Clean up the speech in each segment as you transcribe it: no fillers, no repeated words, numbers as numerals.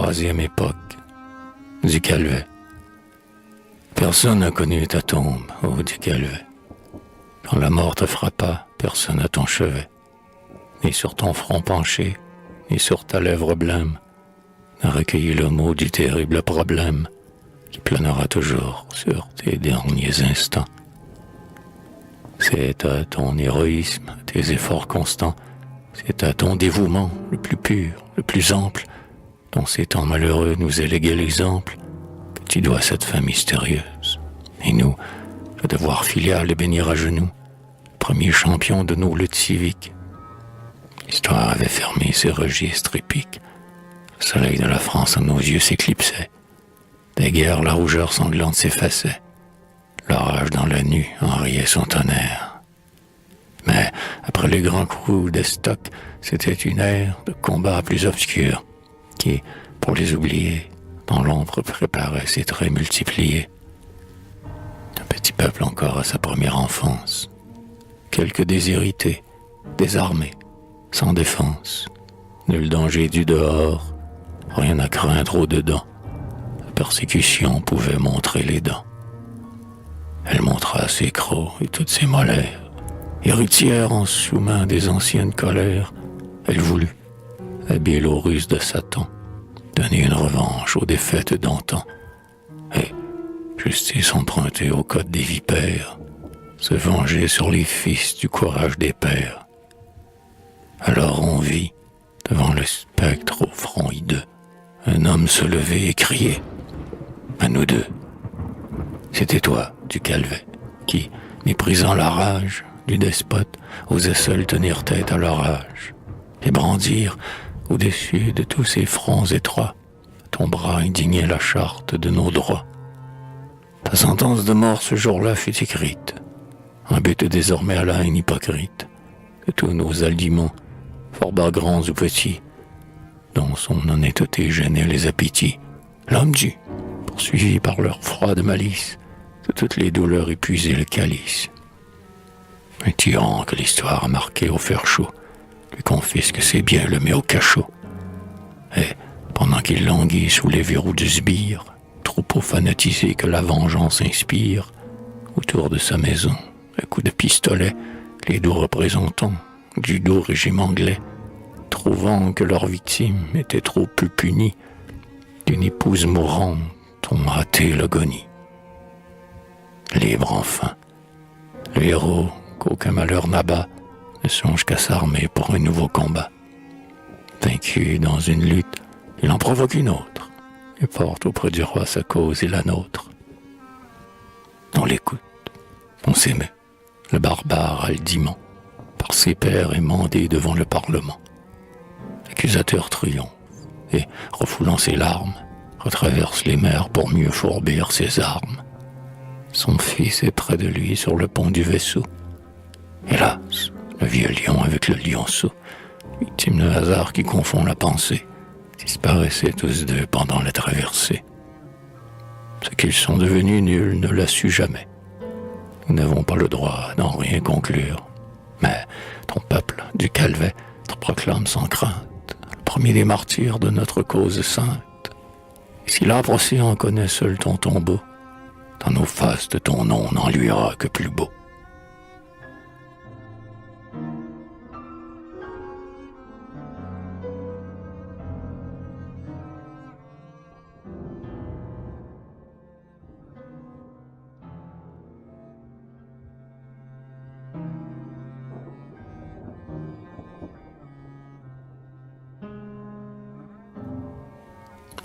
troisième époque, du Calvet. Personne n'a connu ta tombe, ô du Calvet. Quand la mort te frappa, personne à ton chevet, ni sur ton front penché, ni sur ta lèvre blême, n'a recueilli le mot du terrible problème qui planera toujours sur tes derniers instants. C'est à ton héroïsme, à tes efforts constants, c'est à ton dévouement le plus pur, le plus ample, dont ces temps malheureux nous éléguaient l'exemple, que tu dois cette fin mystérieuse. Et nous, le devoir filial de bénir à genoux, le premier champion de nos luttes civiques. L'histoire avait fermé ses registres épiques. Le soleil de la France à nos yeux s'éclipsait. Des guerres, la rougeur sanglante s'effaçait. L'orage dans la nuit enrayait son tonnerre. Mais après les grands coups d'estoc, c'était une ère de combats plus obscurs qui, pour les oublier, dans l'ombre préparait ses traits multipliés. Un petit peuple encore à sa première enfance. Quelques déshérités, désarmés, sans défense. Nul danger du dehors, rien à craindre au-dedans. La persécution pouvait montrer les dents. Elle montra ses crocs et toutes ses molaires. Héritière en sous-main des anciennes colères, elle voulut, habile aux ruses de Satan, donner une revanche aux défaites d'antan. Et, justice empruntée au code des vipères, se venger sur les fils du courage des pères. Alors on vit, devant le spectre au front hideux, un homme se lever et crier « À nous deux !» C'était toi, du Calvet, qui, méprisant la rage du despote, osait seul tenir tête à l'orage et brandir, au-dessus de tous ces fronts étroits, ton bras indigné la charte de nos droits. Ta sentence de mort ce jour-là fut écrite, un but désormais à la haine hypocrite, que tous nos aliments, fort bas grands ou petits, dont son honnêteté gênait les appétits, l'homme dut, poursuivi par leur froide malice, de toutes les douleurs épuiser le calice. Un tyran que l'histoire a marqué au fer chaud, lui confisque ses biens, le met au cachot. Et, pendant qu'il languit sous les verrous du sbire, troupeau fanatisé que la vengeance inspire, autour de sa maison, à coups de pistolet, les doux représentants du doux régime anglais, trouvant que leur victime était trop peu punie, d'une épouse mourante ont hâté l'agonie. Libre enfin, le héros qu'aucun malheur n'abat ne songe qu'à s'armer pour un nouveau combat. Vaincu dans une lutte, il en provoque une autre et porte auprès du roi sa cause et la nôtre. On l'écoute, on s'émeut, le barbare haldiment, par ses pairs émandé devant le Parlement. L'accusateur triomphe et, refoulant ses larmes, retraverse les mers pour mieux fourbir ses armes. Son fils est près de lui sur le pont du vaisseau. Hélas, le vieux lion avec le lionceau, victime de hasard qui confond la pensée, disparaissaient tous deux pendant la traversée. Ce qu'ils sont devenus, nul ne l'a su jamais. Nous n'avons pas le droit d'en rien conclure. Mais ton peuple, du Calvet, te proclame sans crainte, le premier des martyrs de notre cause sainte. Et si l'âpre océan connaît seul ton tombeau, dans nos faces de ton nom n'en luira que plus beau.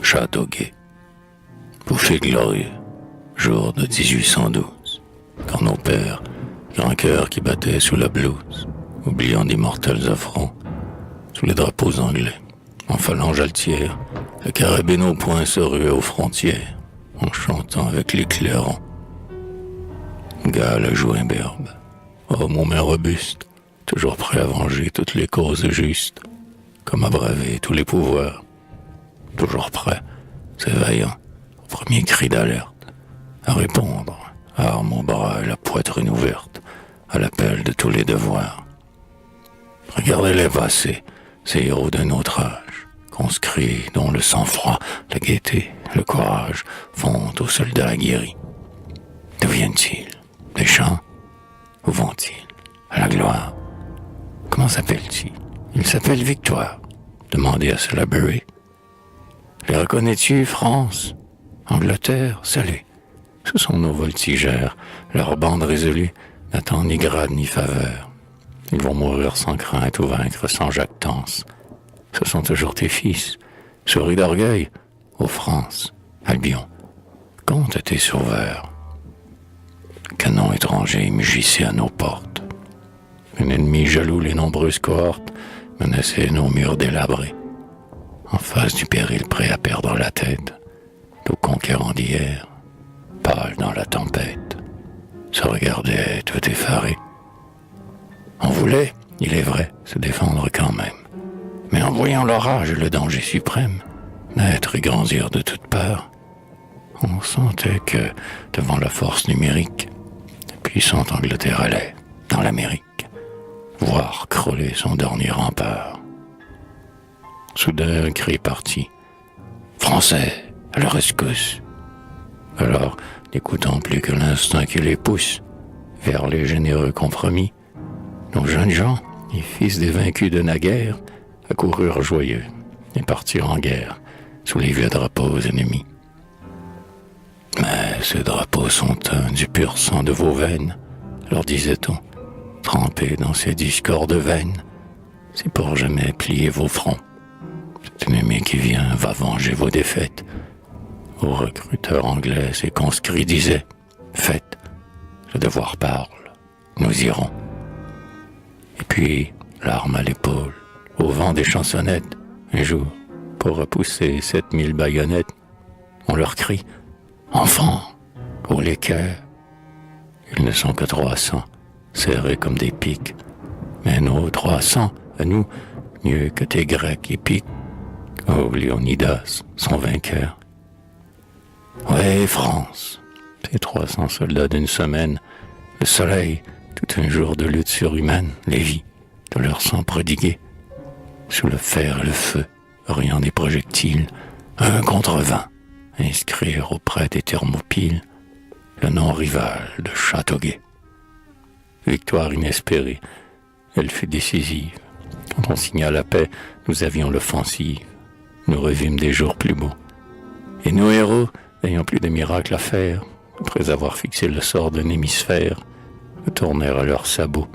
Châteauguay, boucher glorieux, jour de 1812, quand nos pères, grand cœur qui battait sous la blouse, oubliant d'immortels affronts, sous les drapeaux anglais, en phalange altière, le carabine au poing se ruait aux frontières, en chantant avec les clairons. Gale joue imberbe, homme aux mains robustes, toujours prêt à venger toutes les causes justes, comme à braver tous les pouvoirs. Toujours prêt, s'éveillant, au premier cri d'alerte, à répondre, arme au bras et la poitrine ouverte, à l'appel de tous les devoirs. Regardez-les passer, ces héros d'un autre âge, conscrits dont le sang-froid, la gaieté, le courage font aux soldats aguerris. D'où viennent-ils? Des champs? Où vont-ils? À la gloire. Comment s'appelle-t-il? Il s'appelle Victoire. Demandez à Salaberry. Les reconnais-tu, France? Angleterre? Salut. Ce sont nos voltigeurs. Leur bande résolue n'attend ni grade ni faveur. Ils vont mourir sans crainte ou vaincre sans jactance. Ce sont toujours tes fils. Souris d'orgueil. Ô France, Albion, compte tes sauveurs. Canon étranger mugissait à nos portes. Un ennemi jaloux les nombreuses cohortes menaçait nos murs délabrés. En face du péril prêt à perdre la tête, nos conquérants d'hier, pâles dans la tempête, se regardaient tout effarés. On voulait, il est vrai, se défendre quand même, mais en voyant l'orage et le danger suprême naître et grandir de toutes parts, on sentait que, devant la force numérique, la puissante Angleterre allait, dans l'Amérique, voir crôler son dernier rempart. Soudain, un cri partit. « Français, à la rescousse !» Alors, n'écoutant plus que l'instinct qui les pousse vers les généreux compromis, nos jeunes gens, les fils des vaincus de naguère, accoururent joyeux et partirent en guerre sous les vieux drapeaux ennemis. Mais ces drapeaux sont teints du pur sang de vos veines, leur disait-on, trempés dans ces discordes vaines. C'est pour jamais plier vos fronts. Cet ennemi qui vient va venger vos défaites. Aux recruteurs anglais, ces conscrits disaient « Faites, le devoir parle, nous irons. » Et puis, l'arme à l'épaule, au vent des chansonnettes, un jour, pour repousser 7000 baïonnettes, on leur crie « Enfants, haut les cœurs !» Ils ne sont que 300, serrés comme des pics. Mais nos 300, à nous, mieux que tes Grecs épiques. Oh, Léonidas, son vainqueur. Ouais, France, ces 300 soldats d'une semaine, le soleil, tout un jour de lutte surhumaine, les vies de leur sang prodigué. Sous le fer et le feu, oriant des projectiles, 1 contre 20, inscrire auprès des Thermopyles le nom rival de Châteauguay. Victoire inespérée, elle fut décisive. Quand on signa la paix, nous avions l'offensive. Nous revîmes des jours plus beaux. Et nos héros, n'ayant plus de miracles à faire, après avoir fixé le sort d'un hémisphère, retournèrent à leurs sabots.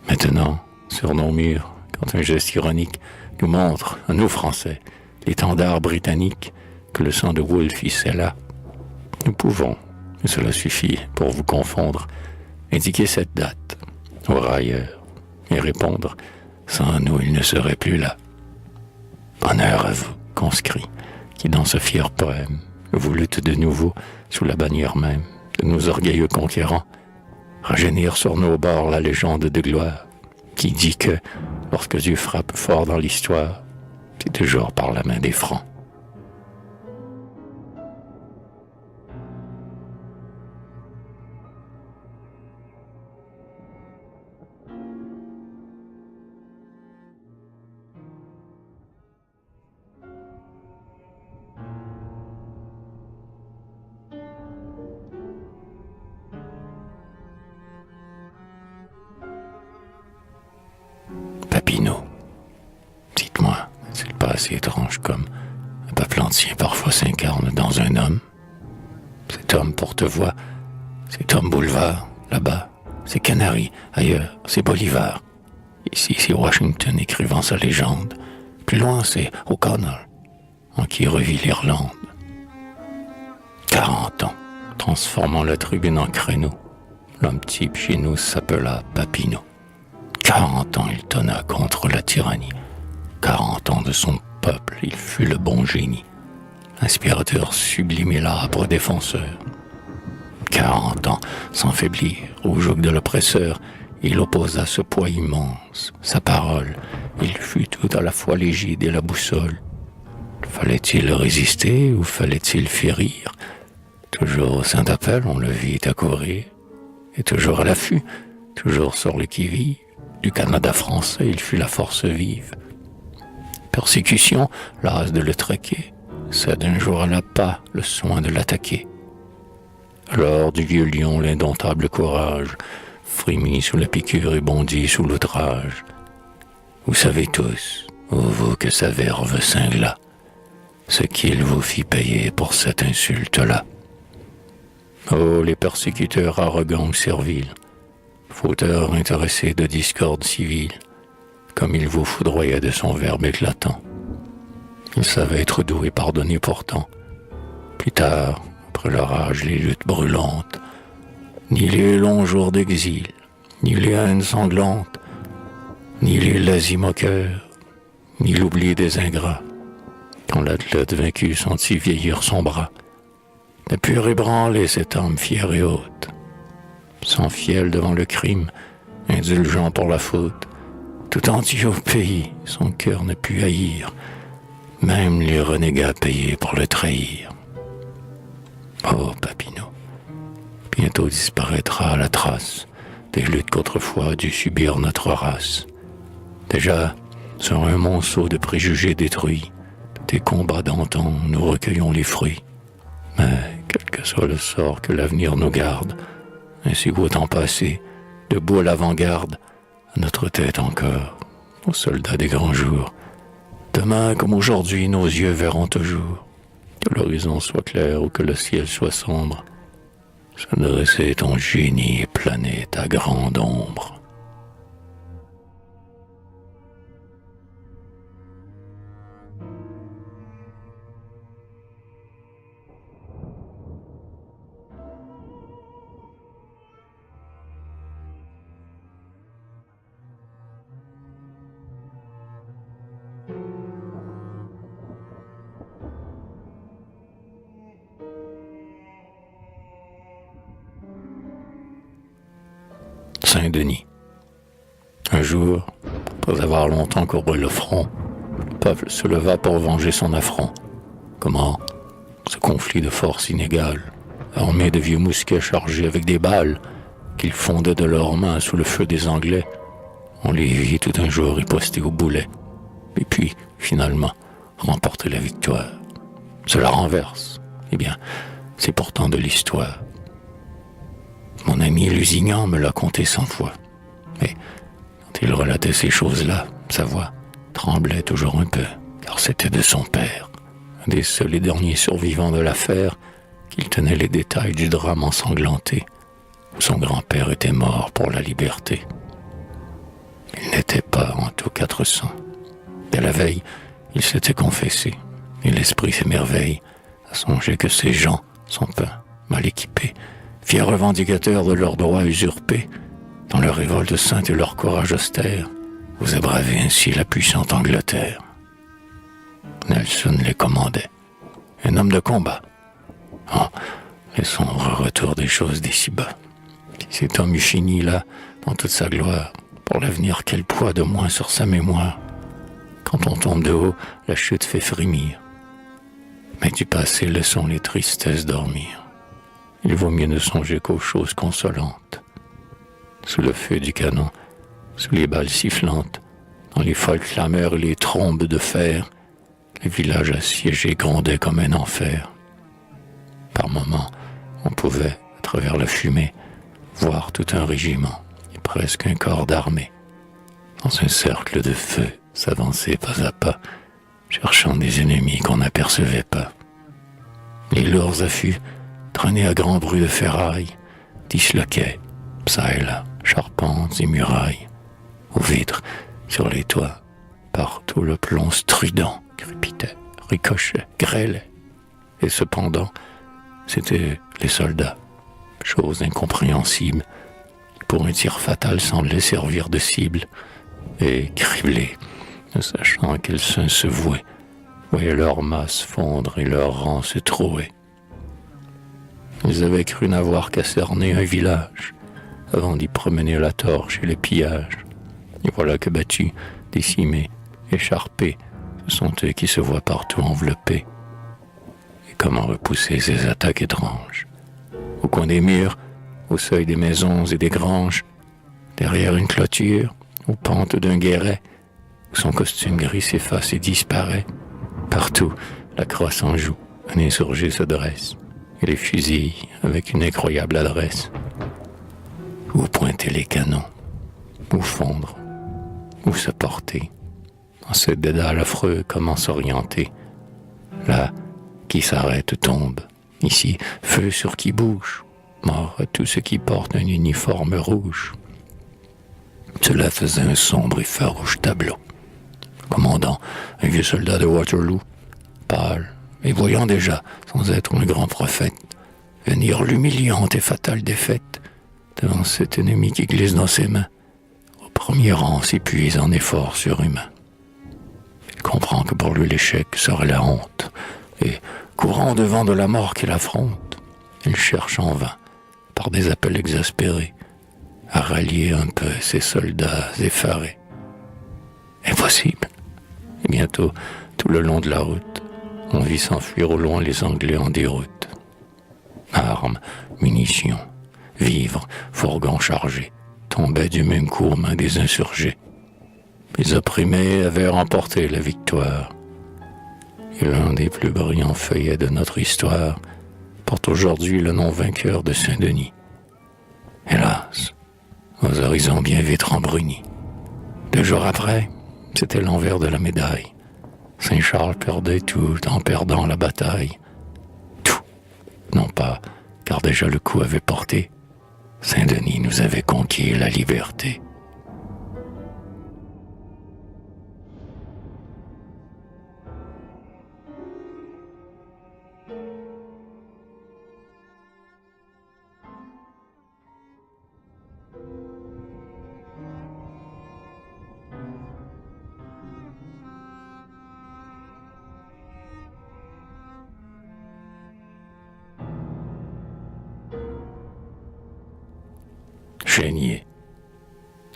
Maintenant, sur nos murs, quand un geste ironique nous montre, à nous Français, l'étendard britannique que le sang de Wolfe hissait là, nous pouvons, et cela suffit pour vous confondre, indiquer cette date aux railleurs et répondre « Sans nous, il ne serait plus là ». Bonheur à vous, conscrits, qui dans ce fier poème, vous luttez de nouveau sous la bannière même de nos orgueilleux conquérants, rajeunir sur nos bords la légende de gloire qui dit que, lorsque Dieu frappe fort dans l'histoire, c'est toujours par la main des Francs. Papineau, dites-moi, n'est-il pas assez étrange comme un peuple entier parfois s'incarne dans un homme? Cet homme porte-voix, cet homme boulevard, là-bas, c'est Canary, ailleurs, c'est Bolivar. Ici, c'est Washington écrivant sa légende. Plus loin, c'est O'Connell, en qui revit l'Irlande. 40 ans, transformant la tribune en créneau. L'homme type chez nous s'appela Papineau. 40 ans il tonna contre la tyrannie. 40 ans de son peuple, il fut le bon génie. Inspirateur sublime et l'âpre défenseur. 40 ans, sans faiblir au joug de l'oppresseur, il opposa ce poids immense, sa parole. Il fut tout à la fois l'égide et la boussole. Fallait-il résister ou fallait-il férir? Toujours au sein d'appel, on le vit accourir. Et toujours à l'affût, toujours sur le qui-vive. Du Canada français, il fut la force vive. Persécution, las de le traquer, cède un jour à l'appât le soin de l'attaquer. Alors du vieux lion l'indomptable courage frémit sous la piqûre et bondit sous l'outrage. Vous savez tous, ô vous que sa verve cingla, ce qu'il vous fit payer pour cette insulte-là. Oh, les persécuteurs arrogants ou serviles, fauteurs intéressés de discorde civile, comme il vous foudroyait de son verbe éclatant. Il savait être doux et pardonner pourtant. Plus tard, après l'orage, les luttes brûlantes, ni les longs jours d'exil, ni les haines sanglantes, ni les lazis moqueurs, ni l'oubli des ingrats, quand l'athlète vaincu sentit vieillir son bras, n'a pu ébranler cette âme fière et haute, sans fiel devant le crime, indulgent pour la faute, tout entier au pays, son cœur n'a pu haïr, même les renégats payés pour le trahir. Oh, Papineau, bientôt disparaîtra la trace des luttes qu'autrefois dut subir notre race. Déjà, sur un monceau de préjugés détruits, des combats d'antan, nous recueillons les fruits. Mais, quel que soit le sort que l'avenir nous garde, ainsi qu'au temps passé, debout à l'avant-garde, à notre tête encore, aux soldats des grands jours. Demain, comme aujourd'hui, nos yeux verront toujours, que l'horizon soit clair ou que le ciel soit sombre, se dresser ton génie et planer ta grande ombre. Saint-Denis. Un jour, après avoir longtemps courbé le front, le peuple se leva pour venger son affront. Comment? Ce conflit de forces inégales, armé de vieux mousquets chargés avec des balles, qu'ils fondaient de leurs mains sous le feu des Anglais, on les vit tout un jour riposter au boulet, et puis, finalement, remporter la victoire. Cela renverse. Eh bien, c'est pourtant de l'histoire. Mon ami Lusignan me l'a conté 100 fois. Mais quand il relatait ces choses-là, sa voix tremblait toujours un peu, car c'était de son père, un des seuls et derniers survivants de l'affaire, qu'il tenait les détails du drame ensanglanté, où son grand-père était mort pour la liberté. Il n'était pas en tout 400. Dès la veille, il s'était confessé, et l'esprit s'émerveille à songer que ces gens sont peu mal équipés, fiers revendicateurs de leurs droits usurpés, dans leur révolte sainte et leur courage austère, osaient braver ainsi la puissante Angleterre. Nelson les commandait, un homme de combat. Oh, les sombres retours des choses d'ici-bas. Cet homme eût fini là, dans toute sa gloire, pour l'avenir, quel poids de moins sur sa mémoire. Quand on tombe de haut, la chute fait frémir. Mais du passé, laissons les tristesses dormir. Il vaut mieux ne songer qu'aux choses consolantes. Sous le feu du canon, sous les balles sifflantes, dans les folles clameurs et les trombes de fer, les villages assiégés grondaient comme un enfer. Par moments, on pouvait, à travers la fumée, voir tout un régiment et presque un corps d'armée, dans un cercle de feu, s'avancer pas à pas, cherchant des ennemis qu'on n'apercevait pas. Les lourds affûts, traînés à grand bruit de ferraille, disloquaient, çà et là, charpentes et murailles, aux vitres, sur les toits, partout le plomb strident crépitait, ricochait, grêlait. Et cependant, c'étaient les soldats, chose incompréhensible, qui pour un tir fatal semblaient servir de cible, et criblés, ne sachant à quel sein se vouer, voyaient leur masse fondre et leurs rangs se trouer. Ils avaient cru n'avoir qu'à cerner un village, avant d'y promener la torche et le pillage. Et voilà que battus, décimés, écharpés, ce sont eux qui se voient partout enveloppés. Et comment repousser ces attaques étranges? Au coin des murs, au seuil des maisons et des granges, derrière une clôture, aux pentes d'un guéret, Son costume gris s'efface et disparaît. Partout, la croix s'en joue. Un insurgé se dresse et les fusille avec une incroyable adresse. Où pointer les canons? Où fondre? Où se porter? Dans ce dédale affreux, comment s'orienter? Là, qui s'arrête tombe. Ici, feu sur qui bouge. Mort à tous ceux qui portent un uniforme rouge. Cela faisait un sombre et farouche tableau. Le commandant, un vieux soldat de Waterloo, pâle, et voyant déjà, sans être un grand prophète, venir l'humiliante et fatale défaite devant cet ennemi qui glisse dans ses mains, au premier rang s'épuise en efforts surhumains. Il comprend que pour lui l'échec serait la honte, et courant devant de la mort qu'il affronte, il cherche en vain, par des appels exaspérés, à rallier un peu ses soldats effarés. Impossible. Et bientôt, tout le long de la route, on vit s'enfuir au loin les Anglais en déroute. Armes, munitions, vivres, fourgons chargés, tombaient du même coup aux mains des insurgés. Les opprimés avaient remporté la victoire. Et l'un des plus brillants feuillets de notre histoire porte aujourd'hui le nom vainqueur de Saint-Denis. Hélas, aux horizons bien vite rembrunis. 2 jours après, c'était l'envers de la médaille. Saint-Charles perdait tout en perdant la bataille. Tout, non pas, car déjà le coup avait porté. Saint-Denis nous avait conquis la liberté. Chénier,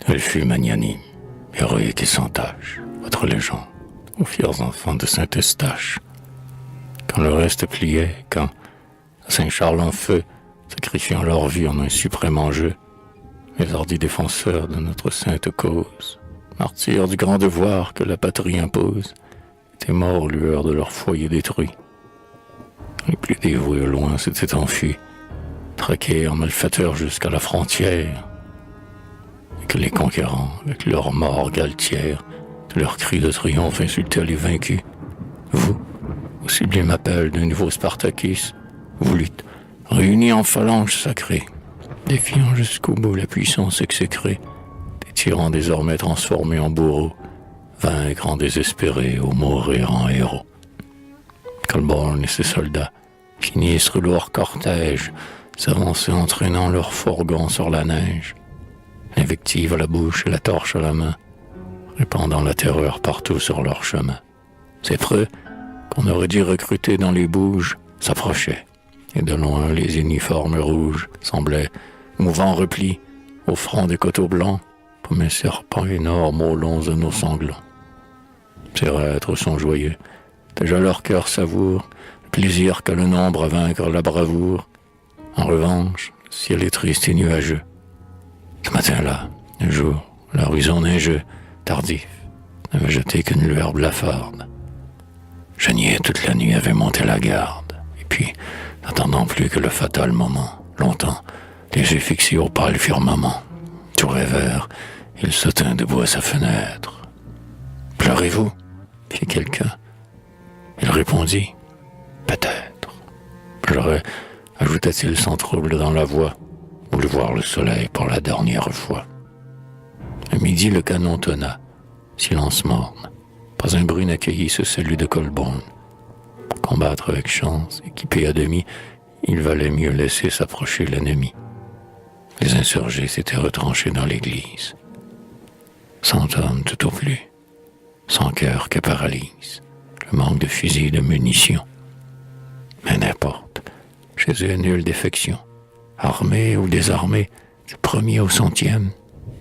elle fut magnanime, héroïque et sans tâche, votre légende, aux fiers enfants de Saint-Eustache. Quand le reste pliait, quand Saint-Charles en feu, sacrifiant leur vie en un suprême enjeu, les hardis défenseurs de notre sainte cause, martyrs du grand devoir que la patrie impose, étaient morts aux lueurs de leur foyer détruit. Les plus dévoués au loin s'étaient enfuis, traqués en malfaiteurs jusqu'à la frontière, et que les conquérants, avec leurs morts galtières, de leurs cris de triomphe insultaient les vaincus. Vous, au sublime appel d'un nouveau Spartacus, vous luttez, réunis en phalange sacrée, défiant jusqu'au bout la puissance exécrée, des tyrans désormais transformés en bourreaux, vaincre en désespérés ou mourir en héros. Colborne et ses soldats, sinistres lourds cortèges, s'avançaient entraînant leurs fourgons sur la neige, l'invective à la bouche et la torche à la main, répandant la terreur partout sur leur chemin. Ces preux, qu'on aurait dû recruter dans les bouges, s'approchaient, et de loin les uniformes rouges semblaient, mouvant repli, au front des coteaux blancs, comme un serpent énorme aux longs anneaux sanglants. Ces reîtres sont joyeux, déjà leur cœur savoure le plaisir qu'a le nombre à vaincre la bravoure. En revanche, le ciel est triste et nuageux. Ce matin-là, le jour, l'horizon neigeux, tardif, n'avait jeté qu'une lueur blafarde. Chenier toute la nuit avait monté la garde, et puis, n'attendant plus que le fatal moment, longtemps, les yeux fixés au pâle firmament, tout rêveur, il se tint debout à sa fenêtre. « Pleurez-vous » fit quelqu'un. Il répondit « Peut-être. » J'aurais, ajouta-t-il sans trouble dans la voix, voulu voir le soleil pour la dernière fois. À midi, le canon tonna. Silence morne. Pas un bruit n'accueillit ce salut de Colborne. Pour combattre avec chance, équipé à demi, il valait mieux laisser s'approcher l'ennemi. Les insurgés s'étaient retranchés dans l'église. 100 hommes tout au plus, sans cœur que paralyse le manque de fusils et de munitions. Mais n'importe, chez eux nulle défection. Armés ou désarmés, du premier au 100e,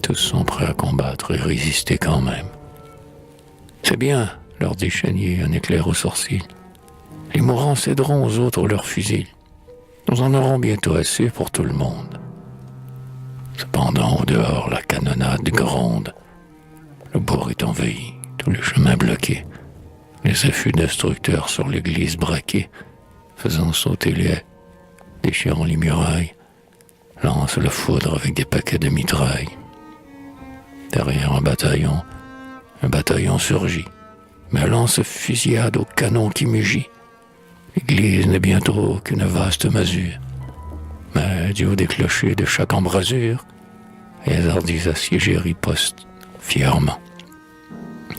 tous sont prêts à combattre et résister quand même. C'est bien, leur dit Chenier, un éclair au sourcil. Les mourants céderont aux autres leurs fusils. Nous en aurons bientôt assez pour tout le monde. Cependant, au dehors, la canonnade gronde. Le bourg est envahi, tous les chemins bloqués, les affûts destructeurs sur l'église braquée, faisant sauter les haies, déchirant les murailles, lance la foudre avec des paquets de mitraille. Derrière un bataillon surgit, mais lance fusillade au canon qui mugit. L'église n'est bientôt qu'une vaste masure, mais du haut des clochers de chaque embrasure, les hardis assiégés ripostent fièrement,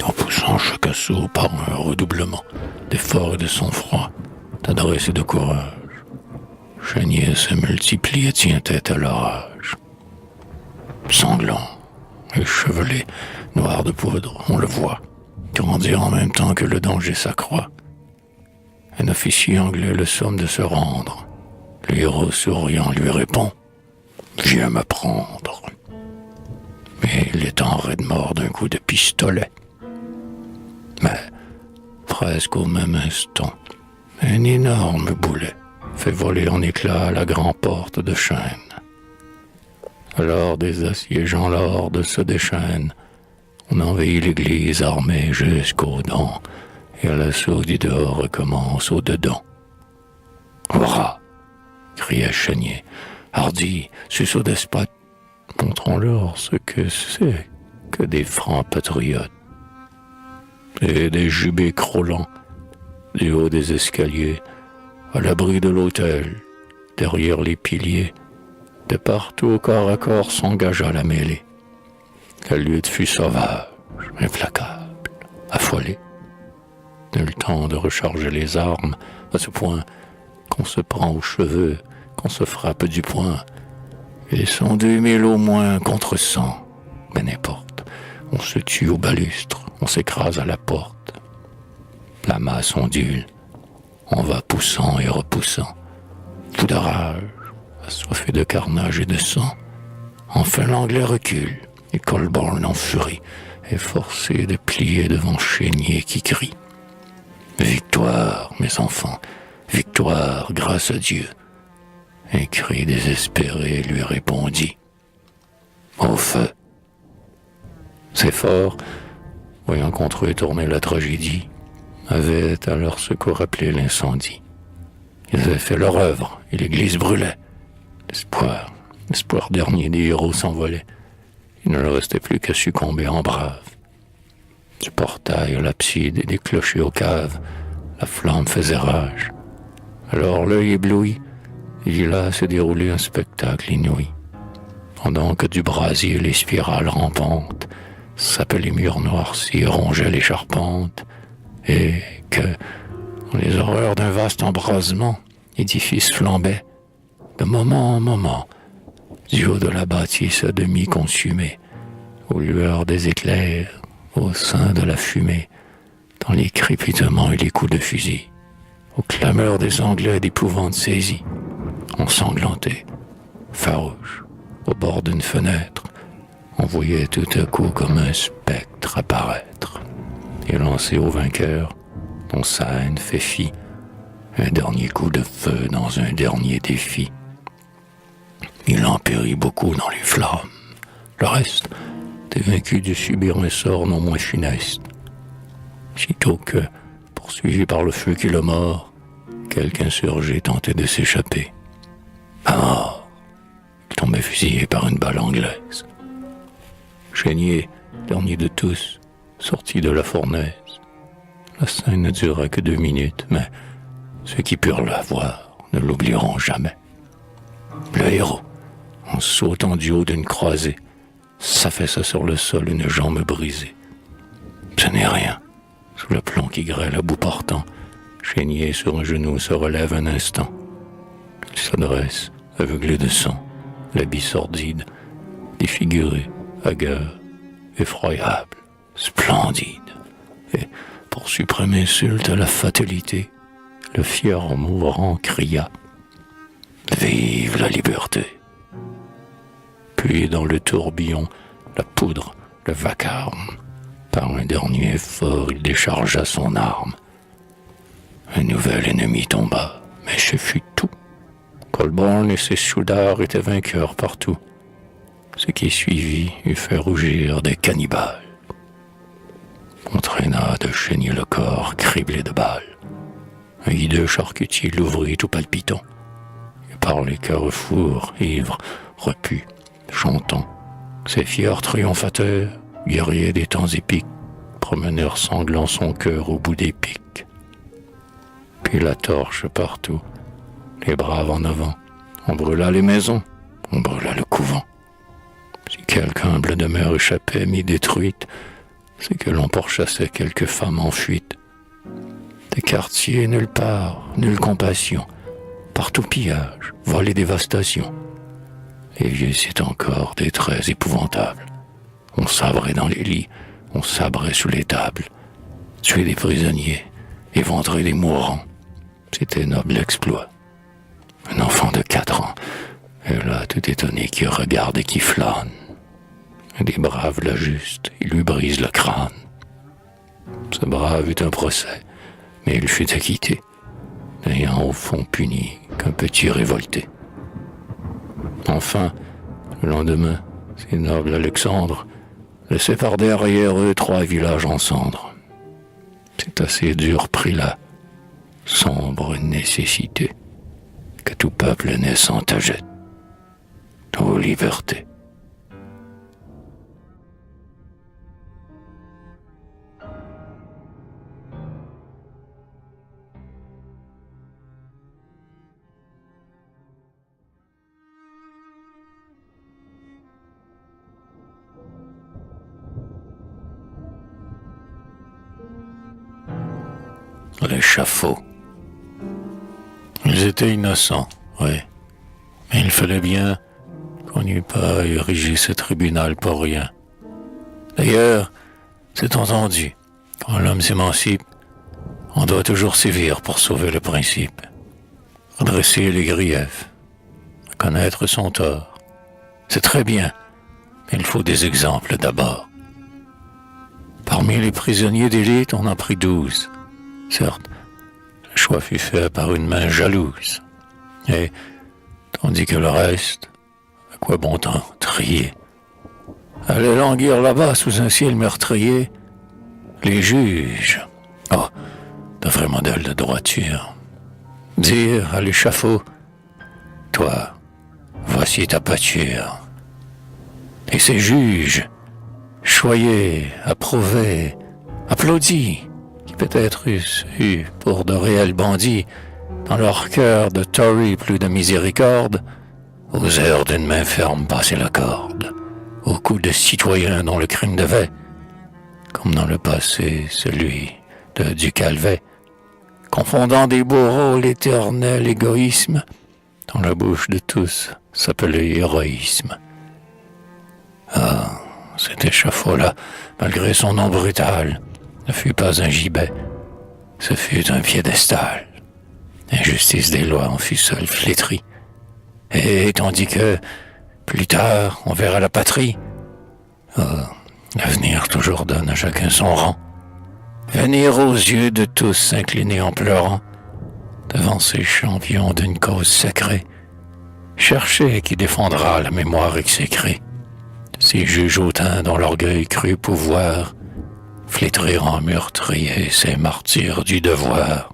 en poussant chaque assaut par un redoublement d'efforts et de sang-froid, d'adresse et de courage. Chenier se multiplie et tient tête à l'orage. Sanglant, échevelé, noir de poudre, on le voit, grandir en même temps que le danger s'accroît. Un officier anglais le somme de se rendre. Le héros souriant lui répond « Viens me prendre ». Mais il est en raide mort d'un coup de pistolet. Mais, presque au même instant, un énorme boulet fait voler en éclats la grande porte de chêne. Alors des assiégeants la horde se déchaînent. On envahit l'église armée jusqu'aux dents, et l'assaut du dehors recommence au dedans. « Hurrah !» cria Chenier. « Hardi, suceau despote, montrons-leur ce que c'est que des francs patriotes. » Et des jubés crôlants, du haut des escaliers, à l'abri de l'autel, derrière les piliers, de partout corps à corps s'engagea la mêlée. La lutte fut sauvage, implacable, affolée. Nul temps de recharger les armes, à ce point qu'on se prend aux cheveux, qu'on se frappe du poing. Ils sont 2000 au moins contre 100, mais n'importe. On se tue au balustre, on s'écrase à la porte. La masse ondule, on va poussant et repoussant. Fou de rage, assoiffé de carnage et de sang. Enfin l'Anglais recule, et Colborne en furie est forcé de plier devant Chenier qui crie « Victoire, mes enfants, victoire, grâce à Dieu !» Un cri désespéré lui répondit « Au feu !» Ces forts, voyant contre eux tourner la tragédie, avaient à leur secours appelé l'incendie. Ils avaient fait leur œuvre, et l'église brûlait. L'espoir dernier des héros s'envolait. Il ne leur restait plus qu'à succomber en braves. Du portail à l'abside et des clochers aux caves, la flamme faisait rage. Alors l'œil ébloui, il vit là se dérouler un spectacle inouï. Pendant que du brasier les spirales rampantes sapaient les murs noircis, rongeaient les charpentes, et que, dans les horreurs d'un vaste embrasement, l'édifice flambait, de moment en moment, du haut de la bâtisse à demi consumée, aux lueurs des éclairs, au sein de la fumée, dans les crépitements et les coups de fusil, aux clameurs des Anglais d'épouvante saisie, ensanglantés, farouches, au bord d'une fenêtre, on voyait tout à coup comme un spectre apparaître et lancer au vainqueur, dont sa haine fait fi, un dernier coup de feu dans un dernier défi. Il en périt beaucoup dans les flammes. Le reste, des vaincus dut subir un sort non moins funeste. Sitôt que, poursuivi par le feu qui le mord, quelque insurgé tentait de s'échapper. À mort, il tombait fusillé par une balle anglaise. Chenier, dernier de tous, sortit de la fournaise. La scène ne dura que 2 minutes, mais ceux qui purent la voir ne l'oublieront jamais. Le héros, en sautant du haut d'une croisée, s'affaissa sur le sol, une jambe brisée. Ce n'est rien. Sous le plomb qui grêle à bout portant, Chenier sur un genou se relève un instant. Il s'adresse, aveuglé de sang, l'habit sordide, défiguré, hagard, effroyable, splendide. Et, pour suprême insulte à la fatalité, le fier mourant cria « Vive la liberté !» Puis dans le tourbillon, la poudre, le vacarme, par un dernier effort, il déchargea son arme. Un nouvel ennemi tomba, mais ce fut tout. Colborne et ses soudards étaient vainqueurs partout. Ce qui suivit eût fait rougir des cannibales. contraigna de chénir le corps criblé de balles. Un hideux charcutier l'ouvrit tout palpitant, et par les carrefours ivres, repus, chantant, ces fiers triomphateurs, guerriers des temps épiques, promenèrent sanglant son cœur au bout des pics. Puis la torche partout, les braves en avant, on brûla les maisons, on brûla le couvent. Si quelque humble demeure échappait mi-détruite, c'est que l'on pourchassait quelques femmes en fuite. Des quartiers nulle part, nulle compassion, partout pillage, vol et dévastation. Les vieux c'est encore des traits épouvantables. On sabrait dans les lits, on sabrait sous les tables. Tuer des prisonniers, éventrer des mourants, c'était noble exploit. Un enfant de 4 ans, est là tout étonné qui regarde et qui flâne. Des braves l'ajustent, ils lui brisent le crâne. Ce brave eut un procès, mais il fut acquitté, n'ayant au fond puni qu'un petit révolté. Enfin, le lendemain, ces nobles Alexandres laissaient par derrière eux 3 villages en cendres. C'est à ces durs prix-là, sombre nécessité, que tout peuple naissant t'achète. Ô liberté! L'échafaud. Ils étaient innocents, oui. Mais il fallait bien qu'on n'eût pas érigé ce tribunal pour rien. D'ailleurs, c'est entendu, quand l'homme s'émancipe, on doit toujours sévir pour sauver le principe. Redresser les griefs, reconnaître son tort. C'est très bien, mais il faut des exemples d'abord. Parmi les prisonniers d'élite, on en prit 12. Certes, le choix fut fait par une main jalouse. Et, tandis que le reste, à quoi bon temps trier, allait languir là-bas sous un ciel meurtrier, les juges, oh, de vrais modèles de droiture, dire à l'échafaud, toi, voici ta pâture. Et ces juges, choyés, approuvés, applaudis, peut-être eussent eu pour de réels bandits, dans leur cœur de Tory plus de miséricorde, osèrent d'une main ferme passer la corde, au cou de citoyens dont le crime devait, comme dans le passé celui de du Calvet, confondant des bourreaux l'éternel égoïsme, dans la bouche de tous s'appelait héroïsme. Ah, cet échafaud-là, malgré son nom brutal, ne fut pas un gibet, ce fut un piédestal. L'injustice des lois en fut seule flétrie. Et tandis que, plus tard, on verra la patrie, l'avenir toujours donne à chacun son rang. Venir aux yeux de tous s'incliner en pleurant, devant ces champions d'une cause sacrée, chercher qui défendra la mémoire exécrée, ces juges hautains dont l'orgueil crut pouvoir flétrir en meurtrier ces martyrs du devoir.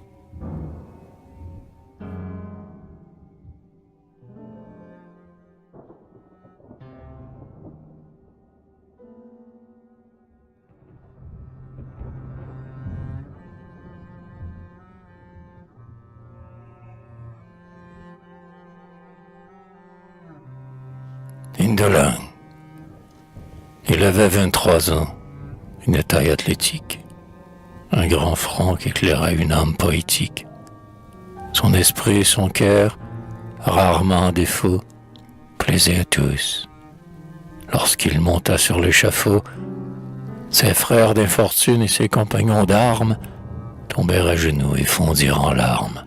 Indolent. Il avait 23 ans. Une taille athlétique, un grand front qui éclairait une âme poétique. Son esprit et son cœur, rarement en défaut, plaisaient à tous. Lorsqu'il monta sur l'échafaud, ses frères d'infortune et ses compagnons d'armes tombèrent à genoux et fondirent en larmes.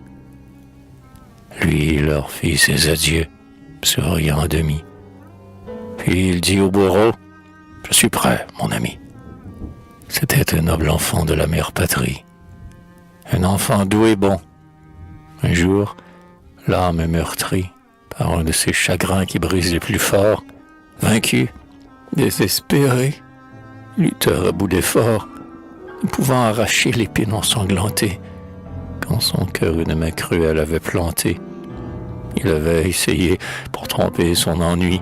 Lui leur fit ses adieux, souriant à demi. Puis il dit au bourreau, « Je suis prêt, mon ami. » C'était un noble enfant de la mère patrie, un enfant doux et bon. Un jour, l'âme meurtrie par un de ces chagrins qui brisent les plus forts, vaincu, désespéré, lutteur à bout d'effort, ne pouvant arracher l'épine ensanglantée, quand son cœur une main cruelle avait planté. Il avait essayé, pour tromper son ennui,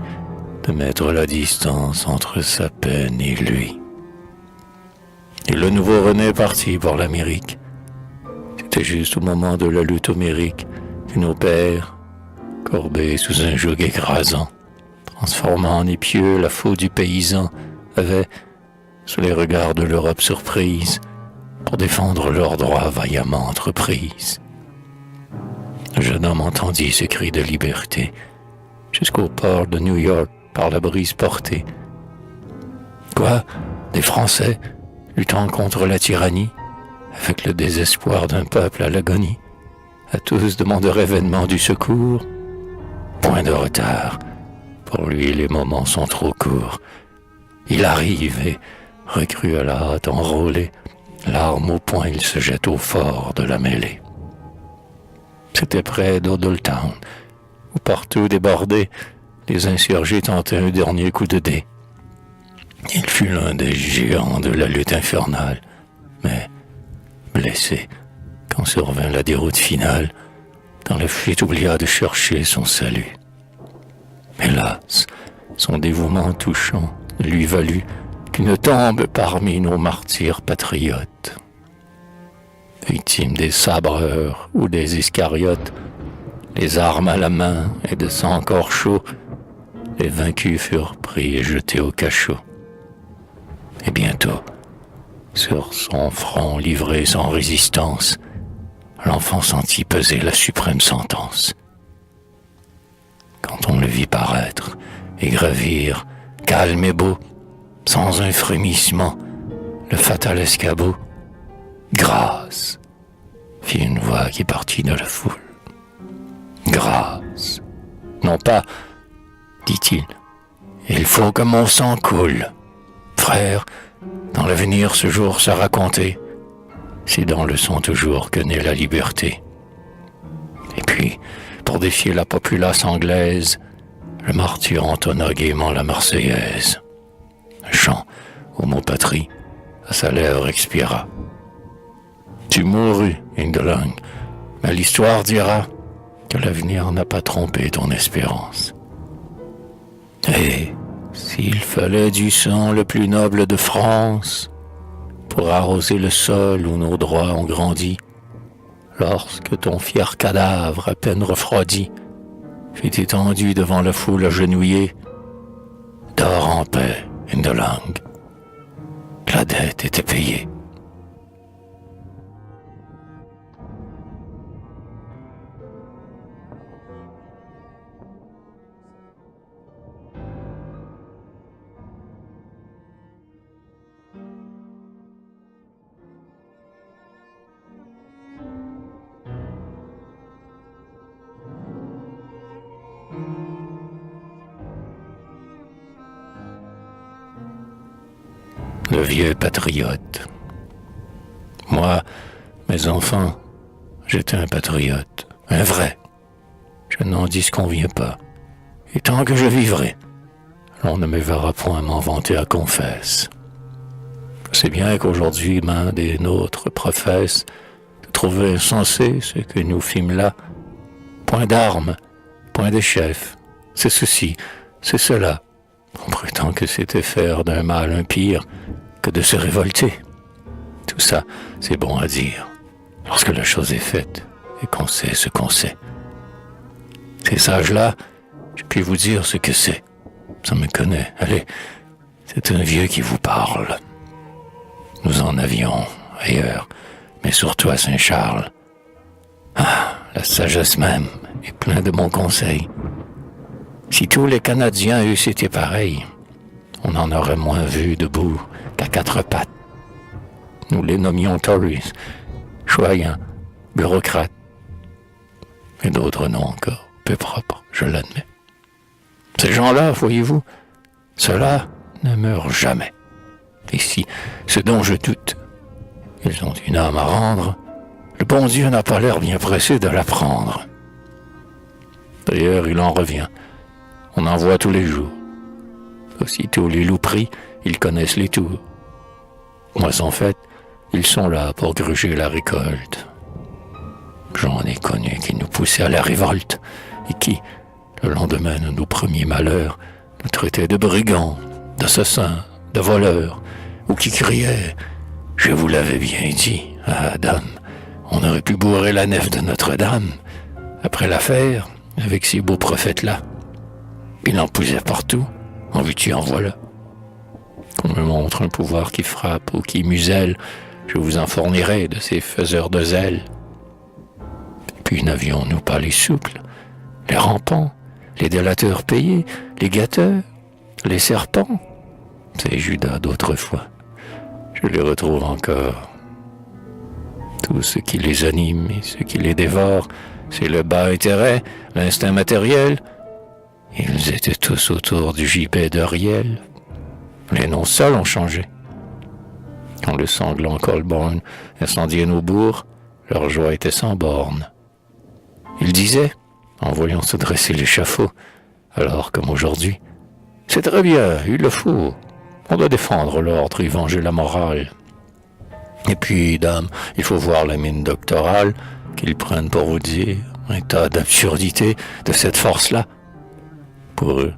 de mettre la distance entre sa peine et lui. Et le nouveau René partit pour l'Amérique. C'était juste au moment de la lutte homérique que nos pères, courbés sous un joug écrasant, transformant en épieux la faute du paysan, avaient, sous les regards de l'Europe surprise, pour défendre leurs droits vaillamment entreprise. Le jeune homme entendit ce cri de liberté jusqu'au port de New York par la brise portée. Quoi? Des Français luttant contre la tyrannie, avec le désespoir d'un peuple à l'agonie. À tous demanderaient vainement du secours. Point de retard. Pour lui, les moments sont trop courts. Il arrive et, recru à la hâte enrôlé, l'arme au poing, il se jette au fort de la mêlée. C'était près d'Odelltown, où partout débordés, les insurgés tentaient un dernier coup de dé. Il fut l'un des géants de la lutte infernale, mais blessé, quand survint la déroute finale, dans la fuite oublia de chercher son salut. Hélas, son dévouement touchant lui valut qu'une tombe parmi nos martyrs patriotes. Victime des sabreurs ou des iscariotes, les armes à la main et de sang encore chaud, les vaincus furent pris et jetés au cachot. Et bientôt, sur son front livré sans résistance, l'enfant sentit peser la suprême sentence. Quand on le vit paraître et gravir, calme et beau, sans un frémissement, le fatal escabeau, grâce, fit une voix qui partit de la foule. Grâce, non pas, dit-il, il faut que mon sang coule. Frère, dans l'avenir ce jour sera compté, c'est dans le sang toujours que naît la liberté. Et puis, pour défier la populace anglaise, le martyr entonna gaiement la Marseillaise. Un chant au mot patrie, à sa lèvre expira. Tu mourus, Ingelang, mais l'histoire dira que l'avenir n'a pas trompé ton espérance. Et s'il fallait du sang le plus noble de France pour arroser le sol où nos droits ont grandi, lorsque ton fier cadavre à peine refroidi fut étendu devant la foule agenouillée, dors en paix, Ingelang, la dette était payée. Le vieux patriote. Moi, mes enfants, j'étais un patriote, un vrai. Je n'en disconviens pas. Et tant que je vivrai, l'on ne me verra point m'en vanter à confesse. Je sais bien qu'aujourd'hui, main des nôtres professe de trouver insensé ce que nous fîmes là. Point d'armes, point de chef, c'est ceci, c'est cela. On prétend que c'était faire d'un mal un pire que de se révolter. Tout ça, c'est bon à dire, lorsque la chose est faite et qu'on sait ce qu'on sait. Ces sages-là, je puis vous dire ce que c'est. Ça me connaît. Allez, c'est un vieux qui vous parle. Nous en avions ailleurs, mais surtout à Saint-Charles. Ah, la sagesse même est pleine de bons conseils. Si tous les Canadiens eussent été pareils, on en aurait moins vu debout qu'à quatre pattes. Nous les nommions Tories, choyants, bureaucrates, et d'autres noms encore, peu propres, je l'admets. Ces gens-là, voyez-vous, ceux-là ne meurent jamais. Et si, ce dont je doute, ils ont une âme à rendre, le bon Dieu n'a pas l'air bien pressé de la prendre. D'ailleurs, il en revient. On en voit tous les jours. Aussitôt les loups pris, ils connaissent les tours. Moisson faite, Ils sont là pour gruger la récolte. J'en ai connu qui nous poussaient à la révolte et qui, le lendemain de nos premiers malheurs, nous traitaient de brigands, d'assassins, de voleurs, ou qui criaient « Je vous l'avais bien dit, ah dame, on aurait pu bourrer la nef de Notre-Dame. Après l'affaire, avec ces beaux prophètes-là, il en poussait partout, en veux-tu en voilà. Qu'on me montre un pouvoir qui frappe ou qui muselle, je vous en fournirai de ces faiseurs de zèle. Puis n'avions-nous pas les souples, les rampants, les délateurs payés, les gâteurs, les serpents? Ces Judas d'autrefois, je les retrouve encore. Tout ce qui les anime et ce qui les dévore, c'est le bas intérêt, l'instinct matériel. Ils étaient tous autour du gibet d'Ariel. Les noms seuls ont changé. Quand le sanglant Colborne incendiait nos bourgs, leur joie était sans borne. Ils disaient, en voyant se dresser l'échafaud, alors comme aujourd'hui, « C'est très bien, il le faut. On doit défendre l'ordre et venger la morale. » Et puis, dame, il faut voir la mine doctorale qu'ils prennent pour vous dire un tas d'absurdités de cette force-là. Pour eux,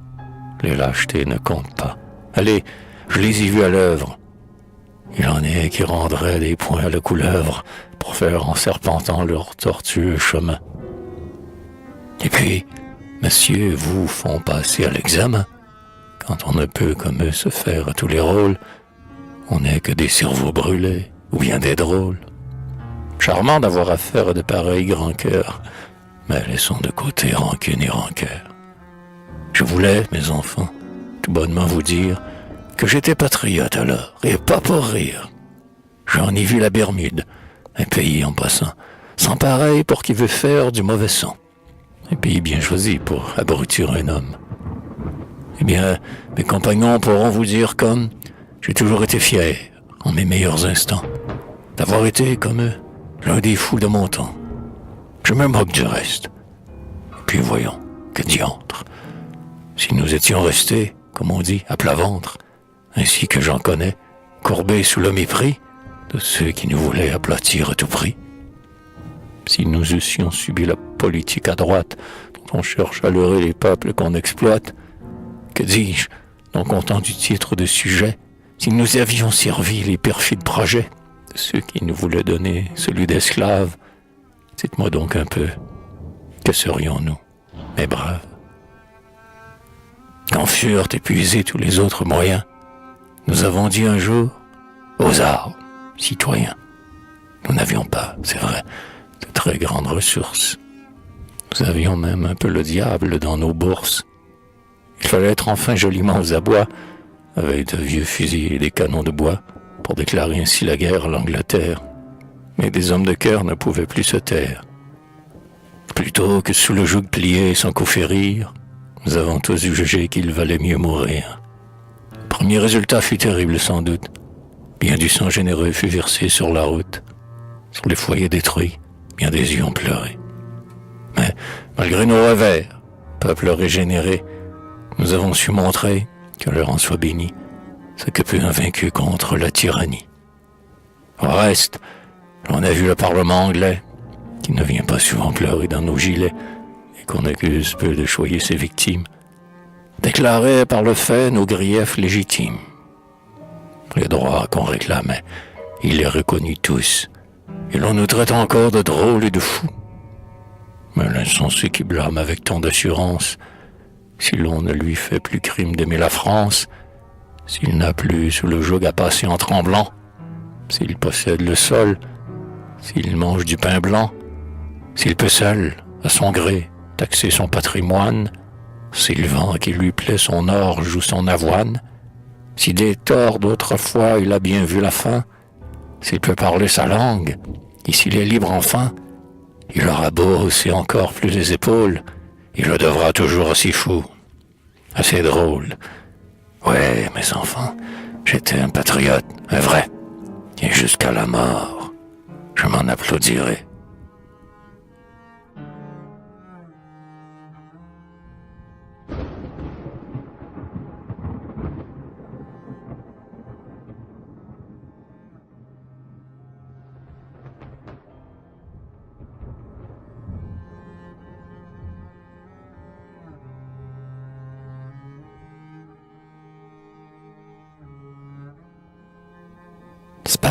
les lâchetés ne comptent pas. Allez, je les ai vus à l'œuvre. Il en est qui rendraient des poings à la couleuvre pour faire en serpentant leur tortueux chemin. Et puis, messieurs vous font passer à l'examen. Quand on ne peut comme eux se faire à tous les rôles, on n'est que des cerveaux brûlés ou bien des drôles. Charmant d'avoir affaire à de pareils grands cœurs, mais laissons de côté rancune et rancœur. Je voulais, mes enfants, tout bonnement vous dire que j'étais patriote alors, et pas pour rire. J'en ai vu la Bermude, un pays en passant, sans pareil pour qui veut faire du mauvais sang. Un pays bien choisi pour abrutir un homme. Eh bien, mes compagnons pourront vous dire comme j'ai toujours été fier, en mes meilleurs instants, d'avoir été, comme eux, l'un des fous de mon temps. Je me moque du reste. Et puis voyons, que diantre. Si nous étions restés, comme on dit, à plat ventre, ainsi que j'en connais, courbés sous le mépris de ceux qui nous voulaient aplatir à tout prix, si nous eussions subi la politique à droite dont on cherche à leurrer les peuples qu'on exploite, que dis-je, non content du titre de sujet, si nous avions servi les perfides projets de ceux qui nous voulaient donner celui d'esclaves, dites-moi donc un peu, que serions-nous, mes braves? Quand furent épuisés tous les autres moyens, nous avons dit un jour, aux armes, citoyens. Nous n'avions pas, c'est vrai, de très grandes ressources. Nous avions même un peu le diable dans nos bourses. Il fallait être enfin joliment aux abois, avec de vieux fusils et des canons de bois, pour déclarer ainsi la guerre à l'Angleterre. Mais des hommes de cœur ne pouvaient plus se taire. Plutôt que sous le joug plié sans coup férir, nous avons tous jugé qu'il valait mieux mourir. Le premier résultat fut terrible sans doute. Bien du sang généreux fut versé sur la route. Sur les foyers détruits, bien des yeux ont pleuré. Mais, malgré nos revers, peuple régénéré, nous avons su montrer, que leur en soit béni, ce que peut un vaincu contre la tyrannie. Au reste, on a vu le Parlement anglais, qui ne vient pas souvent pleurer dans nos gilets, et qu'on accuse peu de choyer ses victimes, déclarer par le fait nos griefs légitimes. Les droits qu'on réclamait, il les reconnut tous, et l'on nous traite encore de drôles et de fous. Mais l'insensé qui blâme avec tant d'assurance, si l'on ne lui fait plus crime d'aimer la France, s'il n'a plus sous le joug à passer en tremblant, s'il possède le sol, s'il mange du pain blanc, s'il peut seul, à son gré, taxer son patrimoine, si le vent qui lui plaît son orge ou son avoine, si des torts d'autrefois il a bien vu la fin, s'il peut parler sa langue, et s'il est libre enfin, il aura beau hausser encore plus les épaules, il le devra toujours aussi fou, assez drôle. Ouais, mes enfants, j'étais un patriote, un vrai, et jusqu'à la mort, je m'en applaudirai.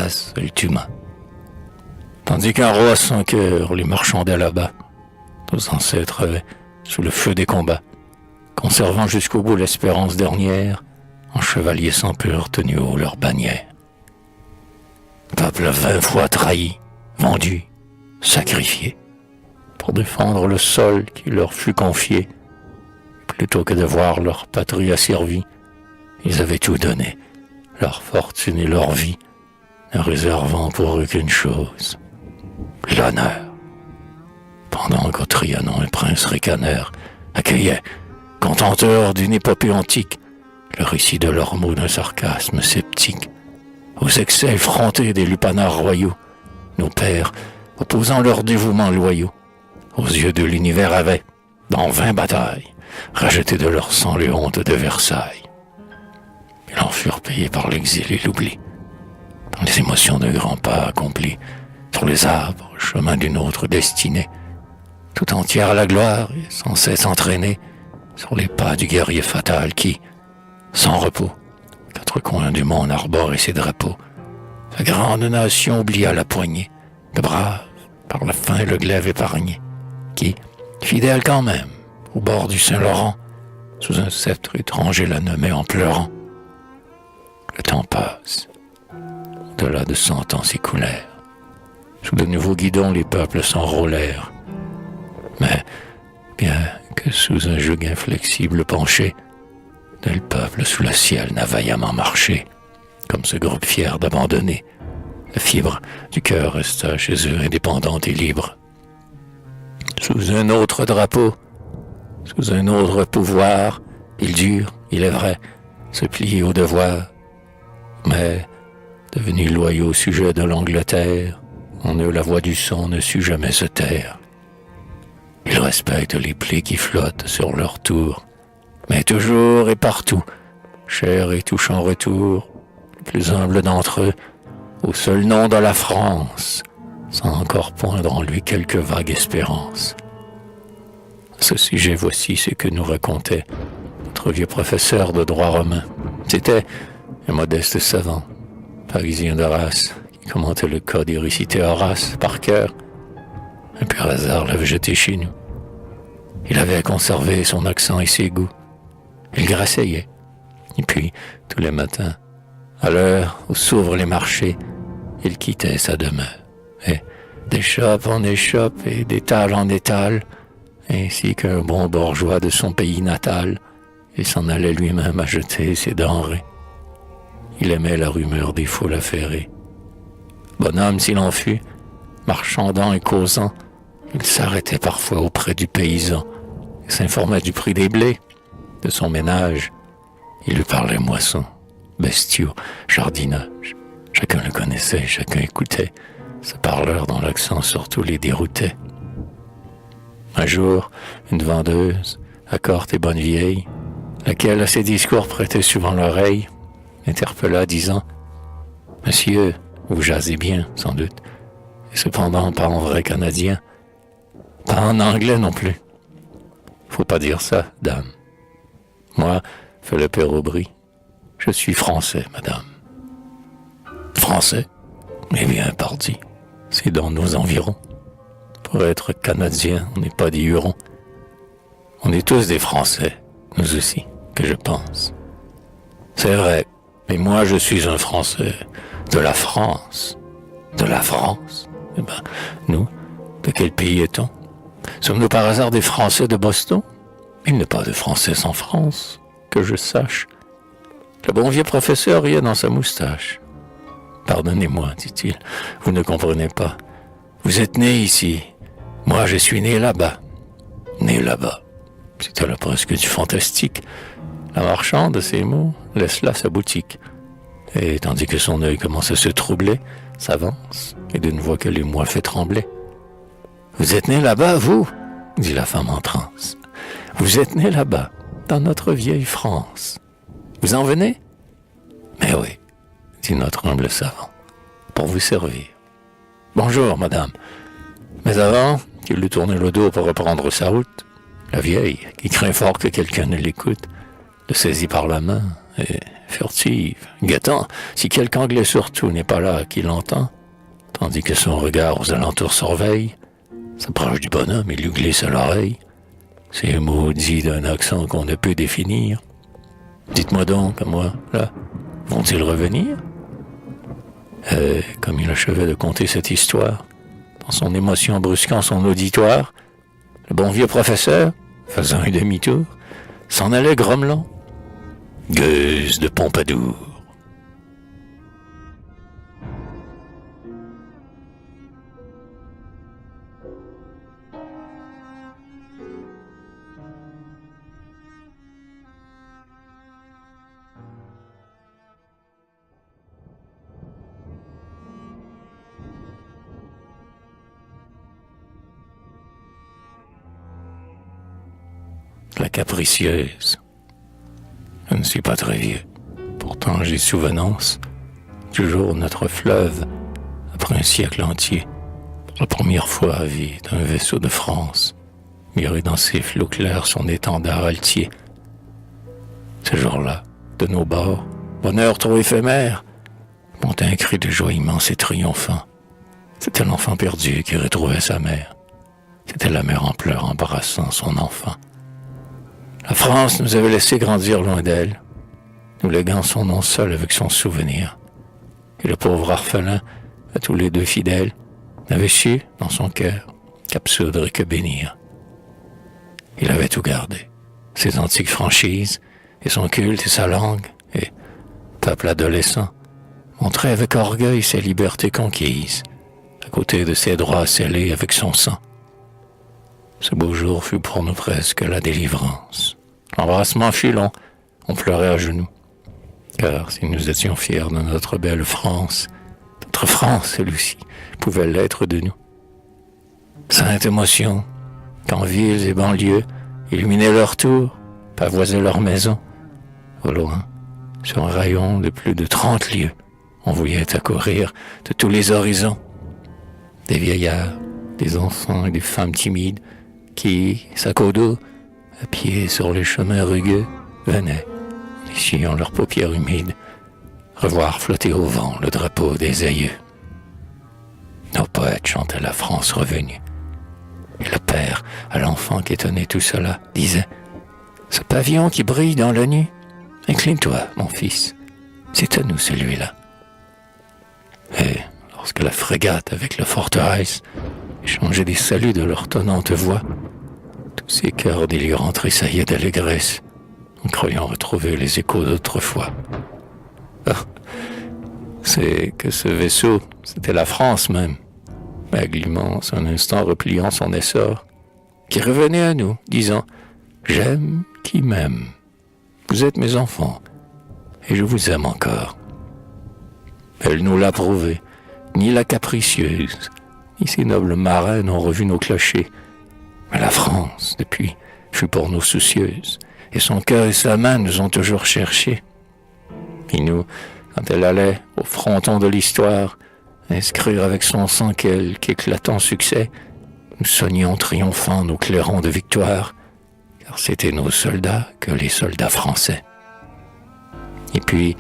place, elle tuma. Tandis qu'un roi sans cœur les marchandait là-bas, nos ancêtres avaient, sous le feu des combats, conservant jusqu'au bout l'espérance dernière, en chevaliers sans peur tenus haut leur bannière. Peuple 20 fois trahi, vendu, sacrifié, pour défendre le sol qui leur fut confié. Plutôt que de voir leur patrie asservie, ils avaient tout donné, leur fortune et leur vie, ne réservant pour eux qu'une chose, l'honneur. Pendant qu'au Trianon un prince ricaneur accueillait, contenteur d'une épopée antique, le récit de leurs mots d'un sarcasme sceptique. Aux excès effrontés des lupanards royaux, nos pères, opposant leur dévouement loyaux, aux yeux de l'univers avaient, dans 20 batailles, racheté de leur sang les hontes de Versailles. Ils en furent payés par l'exil et l'oubli, dans les émotions de grands pas accomplis, sur les arbres, chemin d'une autre destinée, tout entière à la gloire et sans cesse entraînée, sur les pas du guerrier fatal qui, sans repos, quatre coins du monde arborait ses drapeaux. La grande nation oublia la poignée de braves, par la faim et le glaive épargnés, qui, fidèle quand même, au bord du Saint-Laurent, sous un sceptre étranger la nommait en pleurant. Le temps passe. Au-delà de 100 ans s'écoulèrent. Sous de nouveaux guidons, les peuples s'enrôlèrent. Mais, bien que sous un joug inflexible penché, tel peuple sous le ciel n'a vaillamment marché, comme ce groupe fier d'abandonner. La fibre du cœur resta chez eux indépendante et libre. Sous un autre drapeau, sous un autre pouvoir, ils durent, il est vrai, se plier au devoir. Mais, devenus loyaux au sujet de l'Angleterre, en eux la voix du sang ne sut jamais se taire. Ils respectent les plis qui flottent sur leur tour, mais toujours et partout, cher et touchant retour, le plus humble d'entre eux, au seul nom de la France, sans encore poindre en lui quelque vague espérance. À ce sujet, voici ce que nous racontait notre vieux professeur de droit romain. C'était un modeste savant, parisien de race, qui commentait le code et récitait Horace par cœur. Un pur hasard l'avait jeté chez nous. Il avait conservé son accent et ses goûts. Il grasseyait. Et puis, tous les matins, à l'heure où s'ouvrent les marchés, il quittait sa demeure. Et d'échoppe en échoppe et d'étal en étal, ainsi qu'un bon bourgeois de son pays natal, il s'en allait lui-même acheter ses denrées. Il aimait la rumeur des foules affairées. Bonhomme s'il en fut, marchandant et causant, il s'arrêtait parfois auprès du paysan et s'informait du prix des blés, de son ménage. Il lui parlait moisson, bestiaux, jardinage. Chacun le connaissait, chacun écoutait. Ce parleur dont l'accent surtout les déroutait. Un jour, une vendeuse, accorte et bonne vieille, laquelle à ses discours prêtait souvent l'oreille, interpella disant « Monsieur, vous jasez bien, sans doute, et cependant pas en vrai Canadien, pas en anglais non plus. Faut pas dire ça, dame. Moi, fait le père Aubry, je suis français, madame. » Français? Eh bien, pardi, c'est dans nos environs. Pour être Canadien, on n'est pas des Hurons. On est tous des Français, nous aussi, que je pense. C'est vrai, mais moi je suis un Français de la France. De la France? Eh ben, nous, de quel pays est-on? Sommes-nous par hasard des Français de Boston? Il n'est pas de Français sans France, que je sache. Le bon vieux professeur riait dans sa moustache. Pardonnez-moi, dit-il, vous ne comprenez pas. Vous êtes né ici. Moi, je suis né là-bas. Né là-bas. C'était là presque du fantastique. La marchande de ces mots laisse là sa boutique. Et tandis que son œil commence à se troubler, s'avance, et d'une voix que l'émoi fait trembler. Vous êtes né là-bas, vous? Dit la femme en transe. Vous êtes né là-bas, dans notre vieille France. Vous en venez? Mais oui, dit notre humble savant, pour vous servir. Bonjour, madame. Mais avant qu'il lui tourne le dos pour reprendre sa route, la vieille, qui craint fort que quelqu'un ne l'écoute, le saisit par la main et, furtive, guettant si quelque Anglais surtout n'est pas là qui l'entend, tandis que son regard aux alentours surveille, s'approche du bonhomme et lui glisse à l'oreille ces mots dits d'un accent qu'on ne peut définir. Dites-moi donc, à moi, là, vont-ils revenir? Et, comme il achevait de conter cette histoire, dans son émotion brusquant son auditoire, le bon vieux professeur, faisant un demi-tour, s'en allait grommelant. Gueuse de Pompadour. La capricieuse. Je ne suis pas très vieux. Pourtant j'ai souvenance du jour où notre fleuve, après un siècle entier, pour la première fois vit d'un vaisseau de France, miré dans ses flots clairs son étendard altier. Ce jour-là, de nos bords, bonheur trop éphémère, montait un cri de joie immense et triomphant. C'était l'enfant perdu qui retrouvait sa mère. C'était la mère en pleurs embrassant son enfant. La France nous avait laissé grandir loin d'elle, nous léguant son nom seul avec son souvenir. Et le pauvre orphelin, à tous les deux fidèles, n'avait su, dans son cœur, qu'absoudre et que bénir. Il avait tout gardé, ses antiques franchises, et son culte et sa langue, et, peuple adolescent, montrait avec orgueil ses libertés conquises, à côté de ses droits scellés avec son sang. Ce beau jour fut pour nous presque la délivrance. L'embrassement fut long, on pleurait à genoux. Car si nous étions fiers de notre belle France, notre France, celle-ci, pouvait l'être de nous. Sainte émotion, quand villes et banlieues illuminaient leur tour, pavoisaient leurs maisons. Au loin, sur un rayon de plus de 30 lieues, on voyait accourir de tous les horizons des vieillards, des enfants et des femmes timides qui, sac au dos, à pied sur les chemins rugueux, venaient, en essuyant leurs paupières humides, revoir flotter au vent le drapeau des aïeux. Nos poètes chantaient la France revenue. Et le père, à l'enfant qui étonnait tout cela, disait « Ce pavillon qui brille dans la nuit, incline-toi, mon fils, c'est à nous celui-là. » Et lorsque la frégate avec la forteresse échangeait des saluts de leur tonnante voix, tous ces cœurs délirants tressaillaient d'allégresse, en croyant retrouver les échos d'autrefois. Ah, c'est que ce vaisseau, c'était la France même, vague immense, un instant repliant son essor, qui revenait à nous, disant « J'aime qui m'aime. Vous êtes mes enfants, et je vous aime encore. » Elle nous l'a prouvé, ni la capricieuse, ni ces nobles marins n'ont revu nos clochers. Mais la France, depuis, fut pour nous soucieuse, et son cœur et sa main nous ont toujours cherchés. Et nous, quand elle allait, au fronton de l'histoire, inscrire avec son sang quelque éclatant succès, nous sonnions triomphant nos clairons de victoire, car c'étaient nos soldats que les soldats français. Et puis,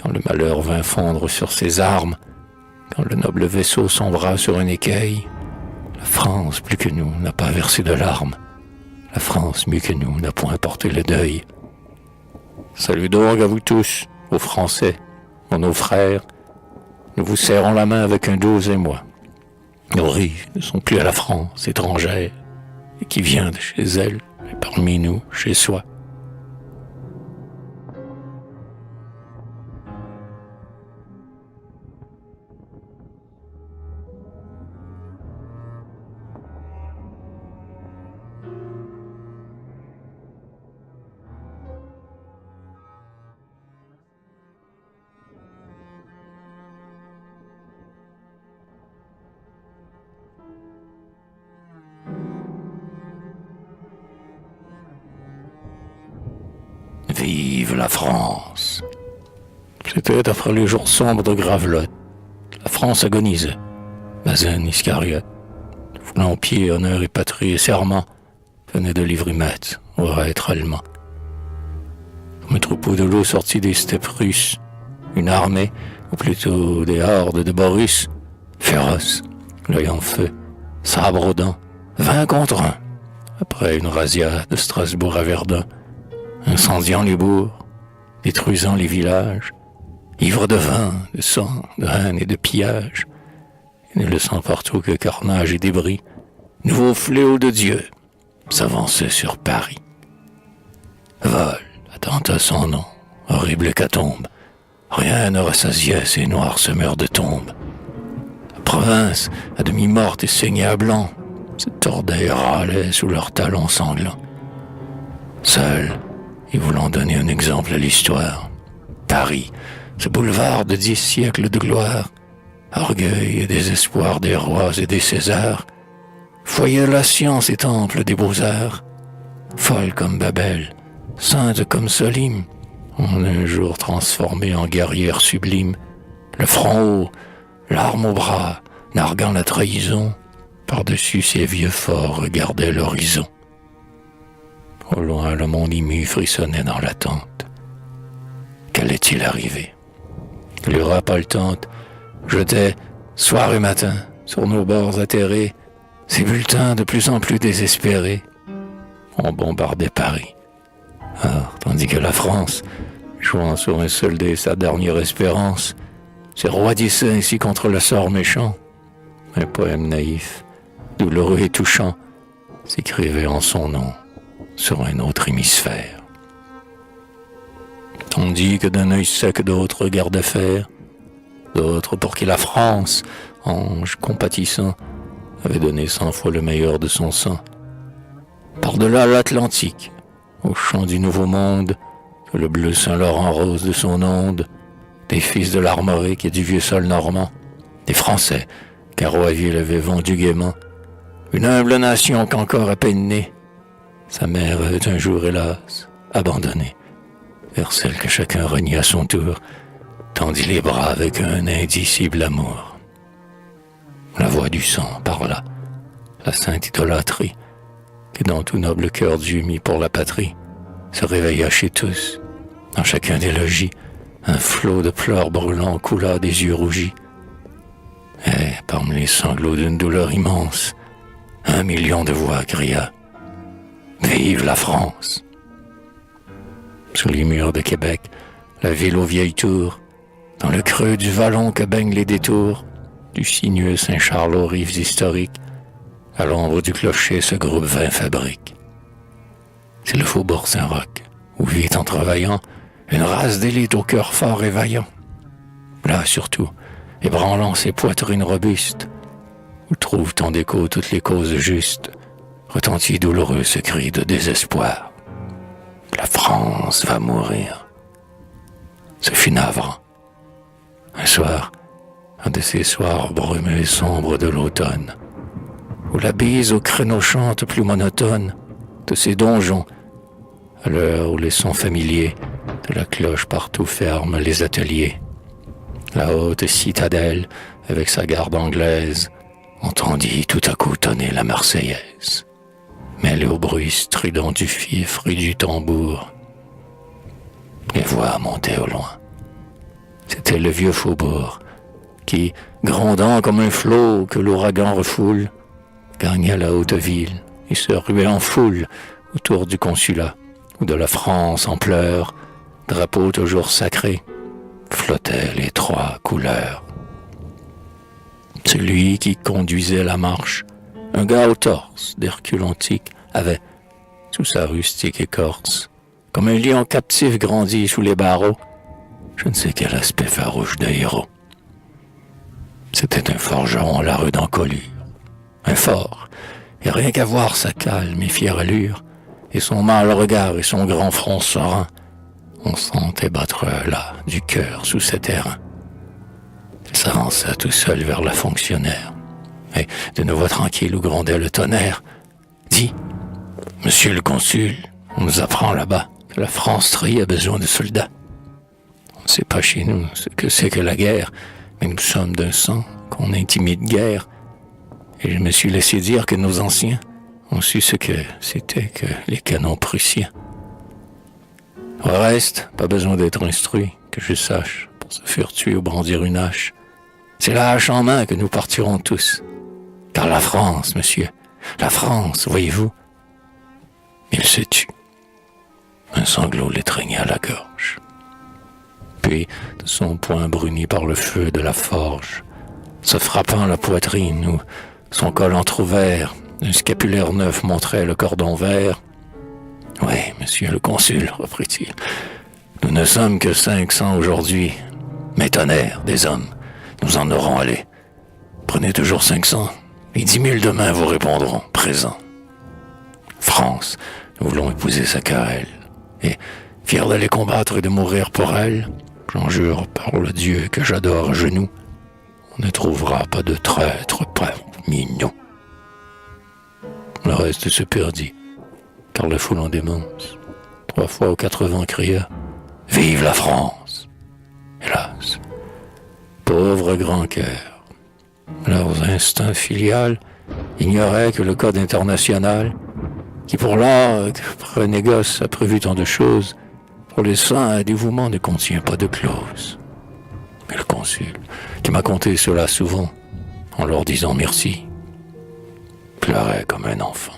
quand le malheur vint fondre sur ses armes, quand le noble vaisseau sombra sur un écueil, la France, plus que nous, n'a pas versé de larmes. La France, mieux que nous, n'a point porté le deuil. Salut donc à vous tous, aux Français, nos frères. Nous vous serrons la main avec un doux émoi. Nos rives ne sont plus à la France étrangère, et qui vient de chez elle, et parmi nous, chez soi. Vive la France! C'était après les jours sombres de Gravelotte. La France agonisait. Bazaine, Iscariote, foulant pied, honneur et patrie et serment, venait de livrer maître au être allemand. Un troupeau de loups sorti des steppes russes, une armée, ou plutôt des hordes de Boris, féroces, l'œil en feu, sabre aux dents, 20 contre 1, après une razzia de Strasbourg à Verdun, incendiant les bourgs, détruisant les villages, ivres de vin, de sang, de haine et de pillage, et ne laissant partout que carnage et débris, nouveau fléau de Dieu s'avançait sur Paris. Vol, attentat sans nom, horrible hécatombe, rien ne rassasiait ces noirs semeurs de tombes. La province, à demi morte et saignée à blanc, se tordait et râlait sous leurs talons sanglants. Seul, et voulant donner un exemple à l'histoire, Paris, ce boulevard de 10 siècles de gloire, orgueil et désespoir des rois et des Césars, foyer de la science et temple des beaux-arts, folle comme Babel, sainte comme Solim, en un jour transformée en guerrière sublime, le front haut, l'arme au bras, narguant la trahison, par-dessus ses vieux forts regardait l'horizon. Au loin, le monde ému frissonnait dans l'attente. Qu'allait-il arriver? L'Europe haletante jetait, soir et matin, sur nos bords atterrés, ses bulletins de plus en plus désespérés. On bombardait Paris. Or, tandis que la France, jouant sur un seul dé sa dernière espérance, se roidissait ainsi contre le sort méchant, un poème naïf, douloureux et touchant, s'écrivait en son nom sur un autre hémisphère. Tandis que d'un œil sec d'autres regardaient faire, d'autres pour qui la France, ange compatissant, avait donné 100 fois le meilleur de son sang. Par-delà l'Atlantique, au champ du Nouveau Monde, que le bleu Saint-Laurent rose de son onde, des fils de l'Armorique et du vieux sol normand, des Français, qu'Aroisville avait vendu gaiement, une humble nation qu'encore à peine née, sa mère avait un jour, hélas, abandonnée, vers celle que chacun renie à son tour, tendit les bras avec un indicible amour. La voix du sang parla, la sainte idolâtrie, qui dans tout noble cœur Dieu mis pour la patrie, se réveilla chez tous, dans chacun des logis, un flot de pleurs brûlants coula des yeux rougis. Et, parmi les sanglots d'une douleur immense, 1 million de voix cria « Vive la France !» Sous les murs de Québec, la ville aux vieilles tours, dans le creux du vallon que baignent les détours, du sinueux Saint-Charles aux rives historiques, à l'ombre du clocher ce groupe 20 fabrique. C'est le faubourg Saint-Roch, où vit en travaillant une race d'élite au cœur fort et vaillant. Là surtout, ébranlant ses poitrines robustes, où trouvent en écho toutes les causes justes, retentit douloureux ce cri de désespoir. La France va mourir. Ce fut navrant. Un soir, un de ces soirs brumeux et sombres de l'automne, où la bise au créneau chante plus monotone de ces donjons, à l'heure où les sons familiers de la cloche partout ferment les ateliers. La haute citadelle, avec sa garde anglaise, entendit tout à coup tonner la Marseillaise, mêlée au bruit strident du fifre et du tambour. Les voix montaient au loin. C'était le vieux faubourg qui, grondant comme un flot que l'ouragan refoule, gagnait la haute ville et se ruait en foule autour du consulat, où de la France en pleurs, drapeau toujours sacré, flottaient les 3 couleurs. Celui qui conduisait la marche, un gars au torse d'Hercule antique, avait, sous sa rustique écorce, comme un lion captif grandi sous les barreaux, je ne sais quel aspect farouche de héros. C'était un forgeron à la rue d'encolure, un fort, et rien qu'à voir sa calme et fière allure, et son mâle regard et son grand front serein, on sentait battre là du cœur sous ses terrains. Il s'avança tout seul vers la fonctionnaire, et d'une voix tranquille où grondait le tonnerre, dit « Monsieur le consul, on nous apprend là-bas que la France trahie a besoin de soldats. On ne sait pas chez nous ce que c'est que la guerre, mais nous sommes d'un sang qu'on intimide guère. Et je me suis laissé dire que nos anciens ont su ce que c'était que les canons prussiens. Au reste, pas besoin d'être instruit, que je sache, pour se faire tuer ou brandir une hache. C'est la hache en main que nous partirons tous. Car la France, monsieur, la France, voyez-vous. Il se tut. Un sanglot l'étreignait à la gorge. Puis, de son poing bruni par le feu de la forge, se frappant la poitrine où son col entr'ouvert, un scapulaire neuf montrait le cordon vert. « Oui, monsieur le consul, reprit-il, nous ne sommes que 500 aujourd'hui, mais tonnerre, des hommes, nous en aurons allé. Prenez toujours 500, et 10 000 demain vous répondront, présent. France, nous voulons épouser sa querelle, et, fiers d'aller combattre et de mourir pour elle, j'en jure par le Dieu que j'adore à genoux, on ne trouvera pas de traître parmi nous. » Le reste se perdit, car la foule en démence, 3 fois aux 4 vents cria « Vive la France !» Hélas, pauvre grand cœur, leurs instincts filiales ignoraient que le code international, qui pour l'art renégoce a prévu tant de choses, pour les saints un dévouement ne contient pas de clause. Mais le consul, qui m'a conté cela souvent, en leur disant merci, pleurait comme un enfant.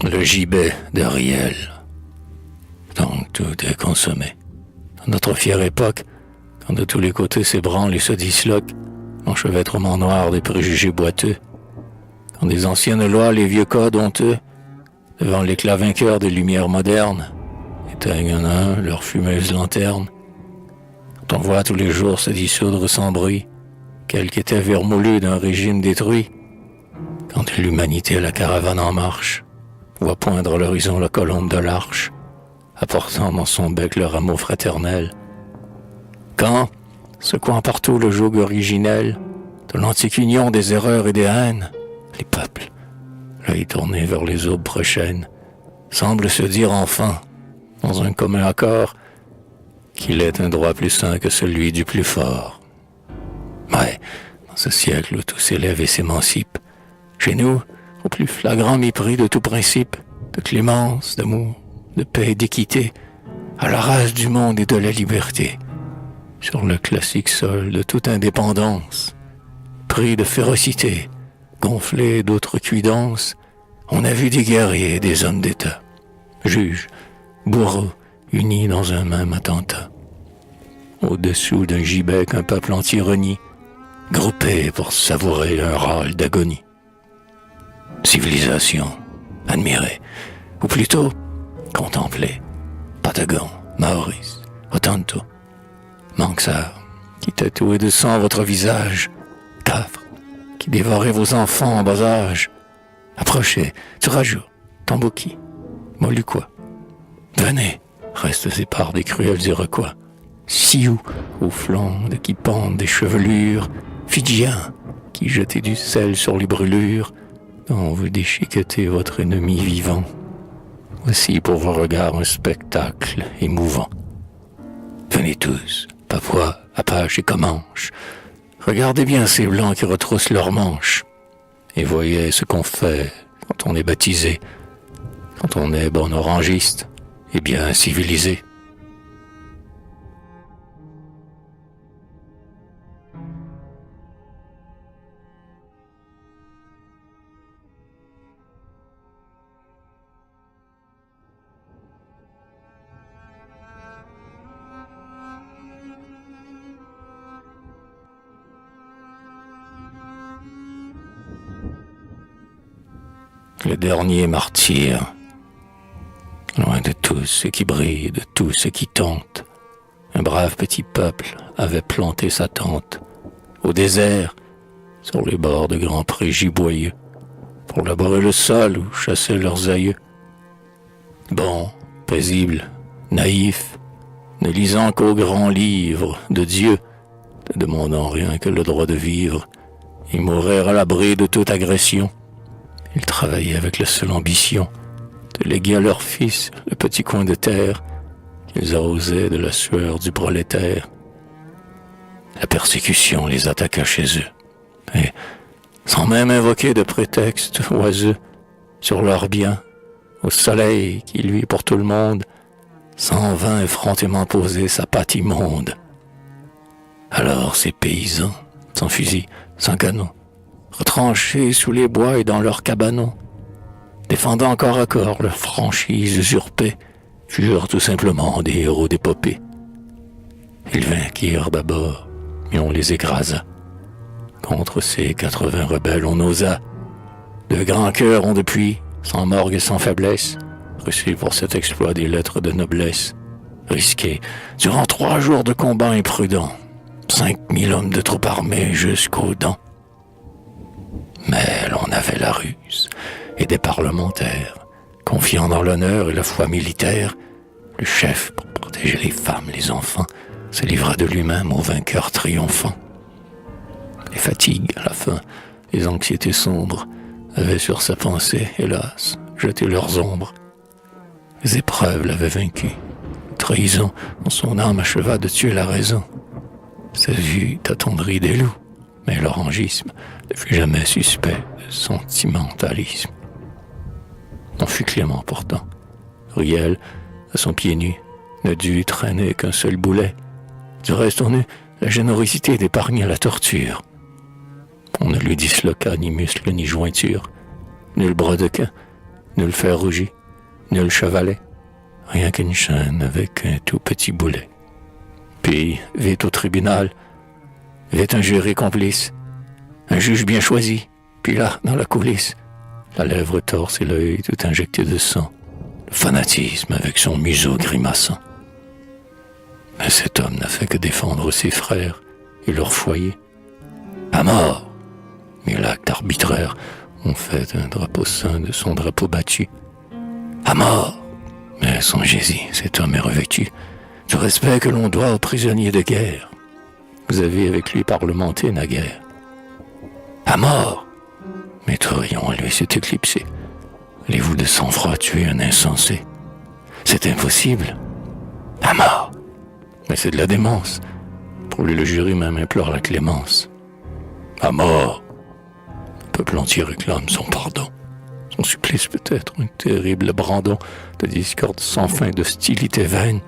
Le gibet de Riel. Donc tout est consommé. Dans notre fière époque, quand de tous les côtés s'ébranlent et se disloquent l'enchevêtrement noir des préjugés boiteux, quand des anciennes lois, les vieux codes honteux, devant l'éclat vainqueur des lumières modernes, éteignent un à un leurs fumeuses lanternes, quand on voit tous les jours se dissoudre sans bruit, quelque était vermoulu d'un régime détruit, quand l'humanité, la caravane en marche, voit poindre à l'horizon la colombe de l'arche, apportant dans son bec le rameau fraternel. Quand, secouant partout le joug originel de l'antique union des erreurs et des haines, les peuples, l'œil tourné vers les aubes prochaines, semblent se dire enfin, dans un commun accord, qu'il est un droit plus sain que celui du plus fort. Mais, dans ce siècle où tout s'élève et s'émancipe, chez nous, au plus flagrant mépris de tout principe, de clémence, d'amour, de paix et d'équité, à la race du monde et de la liberté, sur le classique sol de toute indépendance, pris de férocité, gonflé d'outrecuidance, on a vu des guerriers et des hommes d'État, juges, bourreaux, unis dans un même attentat. Au-dessous d'un gibet qu'un peuple entier renie, groupé pour savourer un râle d'agonie. Civilisation, admirée, ou plutôt contemplée. Patagon, Maurice, Otanto, Manxar, qui tatouait de sang votre visage, Cafre, qui dévorait vos enfants en bas âge. Approchez, Turajo, Tambouki, Moluquois. Venez, restes épars des cruels Iroquois. Sioux, aux flancs qui pendent des chevelures, Fidjiens, qui jetaient du sel sur les brûlures, dont vous déchiquetez votre ennemi vivant. Voici pour vos regards un spectacle émouvant. Venez tous, Papouas, Apaches et Comanches, regardez bien ces blancs qui retroussent leurs manches, et voyez ce qu'on fait quand on est baptisé, quand on est bon orangiste et bien civilisé. Le dernier martyr, loin de tout ce qui brille, de tout ce qui tente, un brave petit peuple avait planté sa tente au désert, sur les bords de grands prés giboyeux, pour labourer le sol où chassaient leurs aïeux. Bon, paisible, naïf, ne lisant qu'au grand livre de Dieu, ne demandant rien que le droit de vivre, et mourir à l'abri de toute agression. Ils travaillaient avec la seule ambition de léguer à leur fils le petit coin de terre qu'ils arrosaient de la sueur du prolétaire. La persécution les attaqua chez eux, et, sans même invoquer de prétexte oiseux, sur leurs biens, au soleil qui, lui, pour tout le monde, s'en vint effrontément poser sa patte immonde. Alors ces paysans, sans fusil, sans canon, retranchés sous les bois et dans leurs cabanons, défendant corps à corps leur franchise usurpée, furent tout simplement des héros d'épopée. Ils vainquirent d'abord, et on les écrasa. Contre ces 80 rebelles, on osa. De grands cœurs ont depuis, sans morgue et sans faiblesse, reçu pour cet exploit des lettres de noblesse. Risqué, durant 3 jours de combat imprudent, 5000 hommes de troupes armées jusqu'aux dents. Mais l'on avait la ruse et des parlementaires, confiant dans l'honneur et la foi militaire. Le chef, pour protéger les femmes, les enfants, se livra de lui-même aux vainqueurs triomphants. Les fatigues, à la fin, les anxiétés sombres, avaient sur sa pensée, hélas, jeté leurs ombres. Les épreuves l'avaient vaincu. Trahison, en son âme acheva de tuer la raison. Sa vue attendrit des loups, mais l'orangisme ne fut jamais suspect de sentimentalisme. On fut clément pourtant. Riel, à son pied nu, ne dut traîner qu'un seul boulet. Du reste, on eut la générosité d'épargner la torture. On ne lui disloqua ni muscle ni jointure, nul brodequin, nul fer rougi, nul chevalet, rien qu'une chaîne avec un tout petit boulet. Puis, vite au tribunal, vite un juré complice, un juge bien choisi, puis là, dans la coulisse, la lèvre torse et l'œil tout injecté de sang, le fanatisme avec son museau grimaçant. Mais cet homme n'a fait que défendre ses frères et leur foyer. À mort! Mais l'acte arbitraire ont fait un drapeau saint de son drapeau battu. À mort! Mais songez-y, cet homme est revêtu du respect que l'on doit aux prisonniers de guerre. Vous avez avec lui parlementé naguère. À mort! Mais Tourillon, lui, s'est éclipsé. Allez-vous de sang-froid tuer un insensé? C'est impossible. À mort! Mais c'est de la démence. Pour lui, le jury même implore la clémence. À mort! Le peuple entier réclame son pardon. Son supplice peut être un terrible brandon de discorde sans fin, d'hostilité vaine.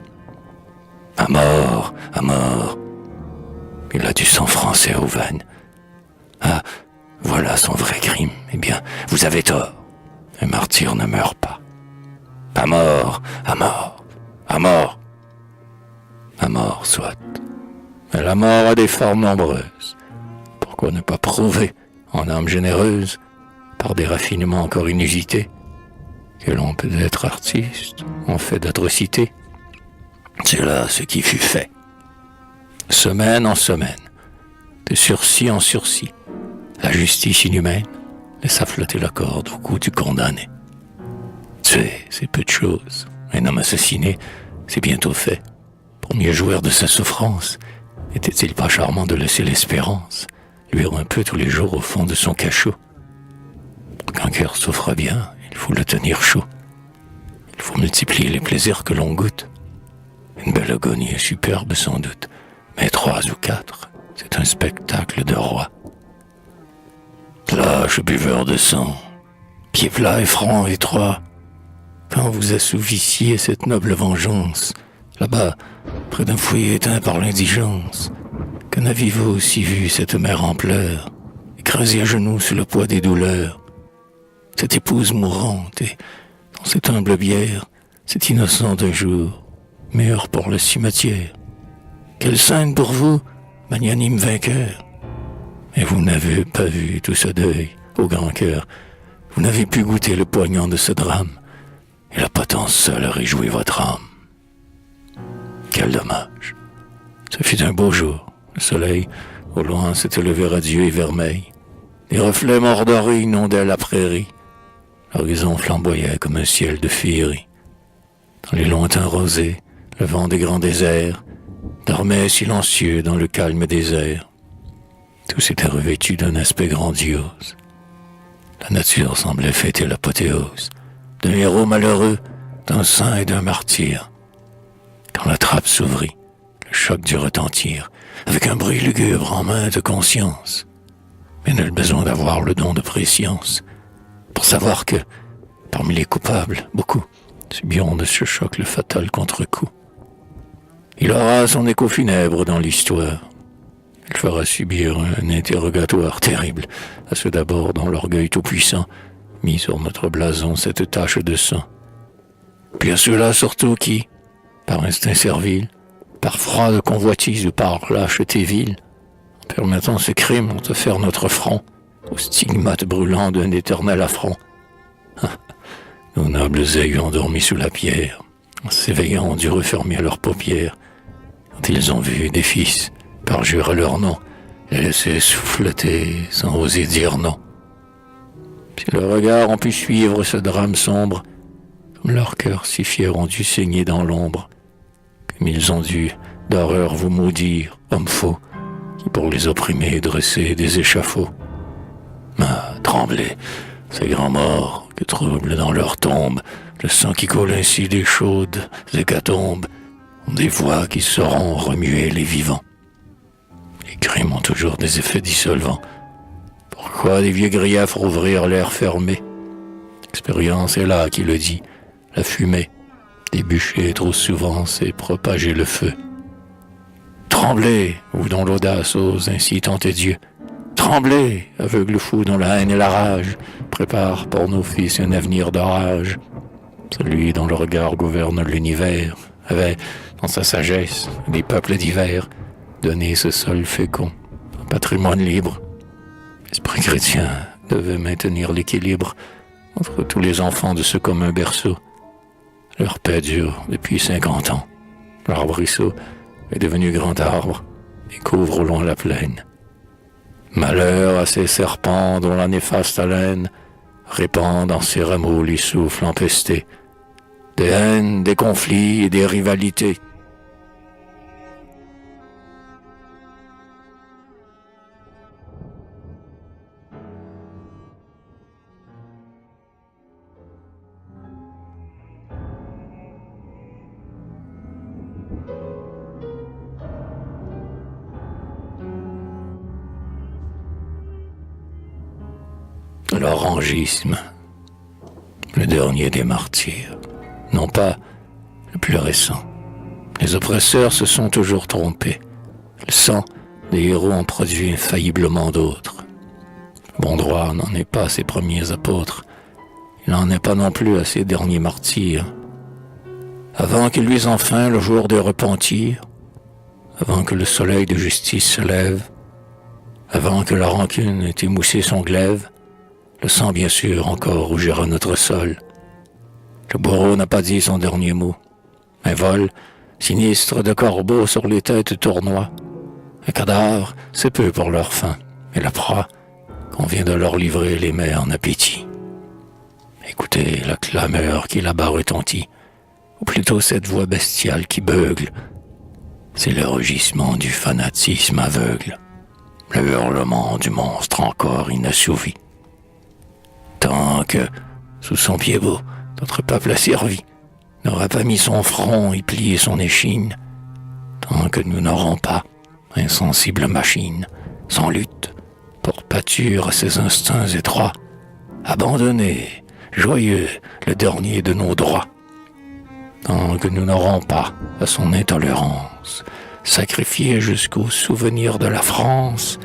À mort! À mort! Il a du sang français aux veines. Ah, voilà son vrai crime. Eh bien, vous avez tort. Un martyr ne meurt pas. À mort! À mort! À mort! À mort, soit. Mais la mort a des formes nombreuses. Pourquoi ne pas prouver, en âme généreuse, par des raffinements encore inusités, que l'on peut être artiste en fait d'atrocité? C'est là ce qui fut fait. Semaine en semaine, de sursis en sursis, la justice inhumaine laissa flotter la corde au cou du condamné. Tuer, c'est peu de choses. Un homme assassiné, c'est bientôt fait. Pour mieux jouir de sa souffrance, était-il pas charmant de laisser l'espérance luire un peu tous les jours au fond de son cachot? Pour qu'un cœur souffre bien, il faut le tenir chaud. Il faut multiplier les plaisirs que l'on goûte. Une belle agonie est superbe sans doute, mais 3 ou 4, c'est un spectacle de roi. Lâche buveur de sang, pieds plats et francs étroits, quand vous assouvissiez cette noble vengeance, là-bas, près d'un foyer éteint par l'indigence, que n'aviez-vous aussi vu cette mère en pleurs, écrasée à genoux sous le poids des douleurs, cette épouse mourante et, dans cette humble bière, cet innocent d'un jour, meurt pour le cimetière. Quelle scène pour vous, magnanime vainqueur! Mais vous n'avez pas vu tout ce deuil, au grand cœur. Vous n'avez pu goûter le poignant de ce drame, et la potence seule a réjoui votre âme. Quel dommage! Ce fut un beau jour. Le soleil, au loin, s'était levé radieux et vermeil. Les reflets mordorés inondaient la prairie. L'horizon flamboyait comme un ciel de féerie. Dans les lointains rosés, le vent des grands déserts, dormait silencieux dans le calme des airs. Tout s'était revêtu d'un aspect grandiose. La nature semblait fêter l'apothéose d'un héros malheureux, d'un saint et d'un martyr. Quand la trappe s'ouvrit, le choc dut retentir, avec un bruit lugubre en main de conscience. Mais nul besoin d'avoir le don de préscience pour savoir que, parmi les coupables, beaucoup subiront de ce choc le fatal contre-coup. Il aura son écho funèbre dans l'histoire. Il fera subir un interrogatoire terrible à ceux d'abord dont l'orgueil tout-puissant mit sur notre blason cette tache de sang. Puis à ceux-là surtout qui, par instinct servile, par froide convoitise ou par lâcheté vile, en permettant ce crime, ont offert notre front au stigmate brûlant d'un éternel affront. Nos nobles yeux endormis sous la pierre, en s'éveillant, ont dû refermer leurs paupières, quand ils ont vu des fils, parjure à leur nom, les laisser souffleter sans oser dire non. Si leurs regards ont pu suivre ce drame sombre, comme leurs cœurs si fiers ont dû saigner dans l'ombre, comme ils ont dû d'horreur vous maudire, hommes faux, qui pour les opprimer dressaient des échafauds. Ah, tremblez, ces grands morts que trouble dans leur tombe le sang qui coule ainsi des chaudes hécatombes, ont des voix qui sauront remuer les vivants. Les crimes ont toujours des effets dissolvants. Pourquoi des vieux griefs rouvrir l'air fermé? L'expérience est là qui le dit. La fumée, des bûchers trop souvent, c'est propager le feu. Tremblez, vous dont l'audace ose ainsi tenter Dieu. Tremblez, aveugle fou dont la haine et la rage préparent pour nos fils un avenir d'orage. Celui dont le regard gouverne l'univers avait, dans sa sagesse, des peuples divers, donné ce sol fécond, un patrimoine libre. L'esprit chrétien devait maintenir l'équilibre entre tous les enfants de ce commun berceau. Leur paix dure depuis 50 ans. L'arbrisseau est devenu grand arbre et couvre au loin la plaine. Malheur à ces serpents dont la néfaste haleine répand dans ses rameaux les souffles empestés, des haines, des conflits et des rivalités. L'orangisme, le dernier des martyrs, non pas le plus récent. Les oppresseurs se sont toujours trompés. Le sang des héros en produit infailliblement d'autres. Le bon droit n'en est pas à ses premiers apôtres. Il n'en est pas non plus à ses derniers martyrs. Avant qu'il luise enfin le jour des repentirs, avant que le soleil de justice se lève, avant que la rancune ait émoussé son glaive, le sang, bien sûr, encore rougira notre sol. Le bourreau n'a pas dit son dernier mot. Un vol, sinistre de corbeaux sur les têtes tournoie. Un cadavre, c'est peu pour leur faim. Et la proie, qu'on vient de leur livrer, les met en appétit. Écoutez la clameur qui là-bas retentit, ou plutôt cette voix bestiale qui beugle. C'est le rugissement du fanatisme aveugle, le hurlement du monstre encore inassouvi. Tant que, sous son pied beau, notre peuple a servi, n'aura pas mis son front et plié son échine, tant que nous n'aurons pas, insensible machine, sans lutte, pour pâture à ses instincts étroits, abandonné, joyeux, le dernier de nos droits, tant que nous n'aurons pas, à son intolérance, sacrifié jusqu'au souvenir de la France,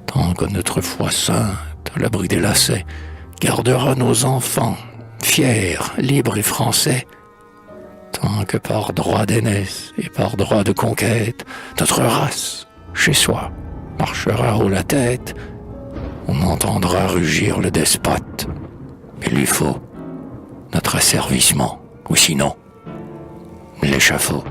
tant que notre foi sainte, à l'abri des lacets, gardera nos enfants, fiers, libres et français, tant que par droit d'aînesse et par droit de conquête, notre race, chez soi, marchera haut la tête, on entendra rugir le despote. Il lui faut notre asservissement, ou sinon, l'échafaud.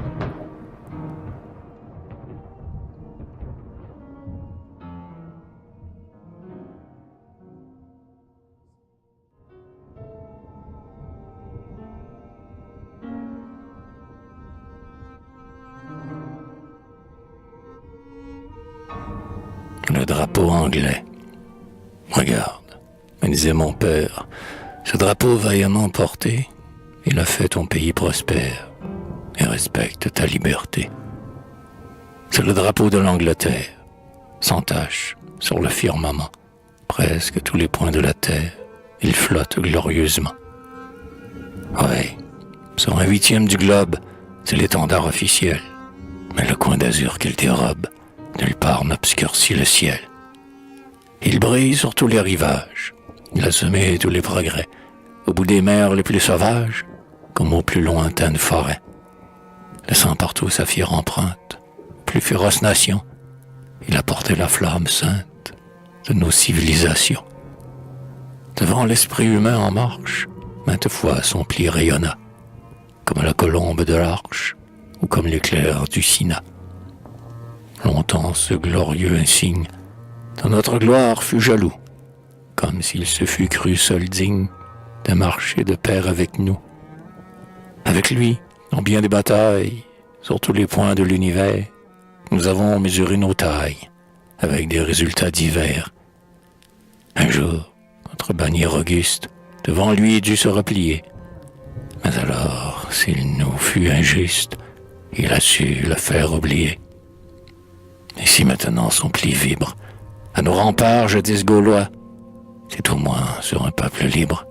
le drapeau anglais. Regarde, me disait mon père, ce drapeau vaillamment porté, il a fait ton pays prospère et respecte ta liberté. C'est le drapeau de l'Angleterre, sans tache, sur le firmament, presque tous les points de la terre, il flotte glorieusement. Ouais, sur un 8e du globe, c'est l'étendard officiel, mais le coin d'azur qu'il dérobe, nulle part n'obscurcit le ciel. Il brille sur tous les rivages, il a semé tous les progrès, au bout des mers les plus sauvages, comme aux plus lointaines forêts, laissant partout sa fière empreinte, plus féroce nation, il a porté la flamme sainte de nos civilisations. Devant l'esprit humain en marche, maintes fois son pli rayonna, comme la colombe de l'arche, ou comme l'éclair du Sina. Longtemps ce glorieux insigne, dans notre gloire fut jaloux, comme s'il se fût cru seul digne de marcher de pair avec nous. Avec lui, dans bien des batailles, sur tous les points de l'univers, nous avons mesuré nos tailles, avec des résultats divers. Un jour, notre bannière auguste, devant lui dut se replier. Mais alors, s'il nous fut injuste, il a su le faire oublier. Et si maintenant son pli vibre, à nos remparts jadis gaulois, c'est au moins sur un peuple libre,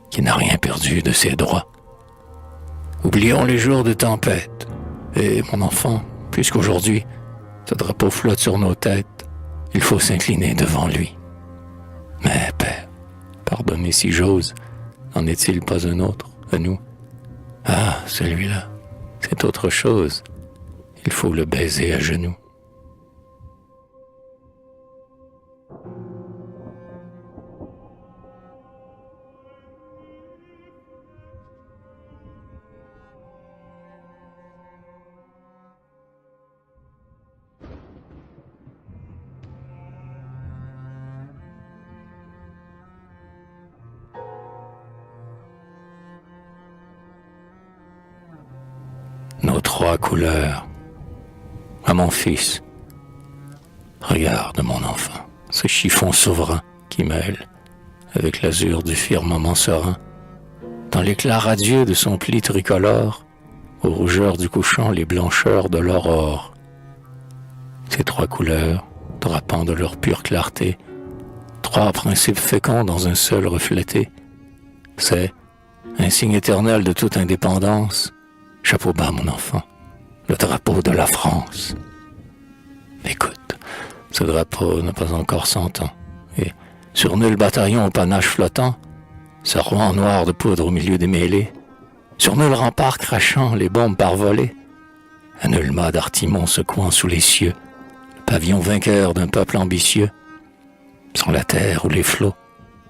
qui n'a rien perdu de ses droits. Oublions les jours de tempête, et mon enfant, puisqu'aujourd'hui, ce drapeau flotte sur nos têtes, il faut s'incliner devant lui. Mais, Père, pardonnez si j'ose, n'en est-il pas un autre, à nous? Ah, celui-là, c'est autre chose. Il faut le baiser à genoux. Nos 3 couleurs. À mon fils, regarde mon enfant, ce chiffon souverain qui mêle, avec l'azur du firmament serein, dans l'éclat radieux de son pli tricolore, aux rougeurs du couchant les blancheurs de l'aurore. Ces 3 couleurs, drapant de leur pure clarté, 3 principes féconds dans un seul reflété, c'est un signe éternel de toute indépendance. Chapeau bas, mon enfant, le drapeau de la France. Écoute, ce drapeau n'a pas encore 100 ans, et sur nul bataillon au panache flottant, ce roi noir de poudre au milieu des mêlées, sur nul rempart crachant les bombes par volées, à nul mât d'artimon secouant sous les cieux, le pavillon vainqueur d'un peuple ambitieux, sur la terre ou les flots,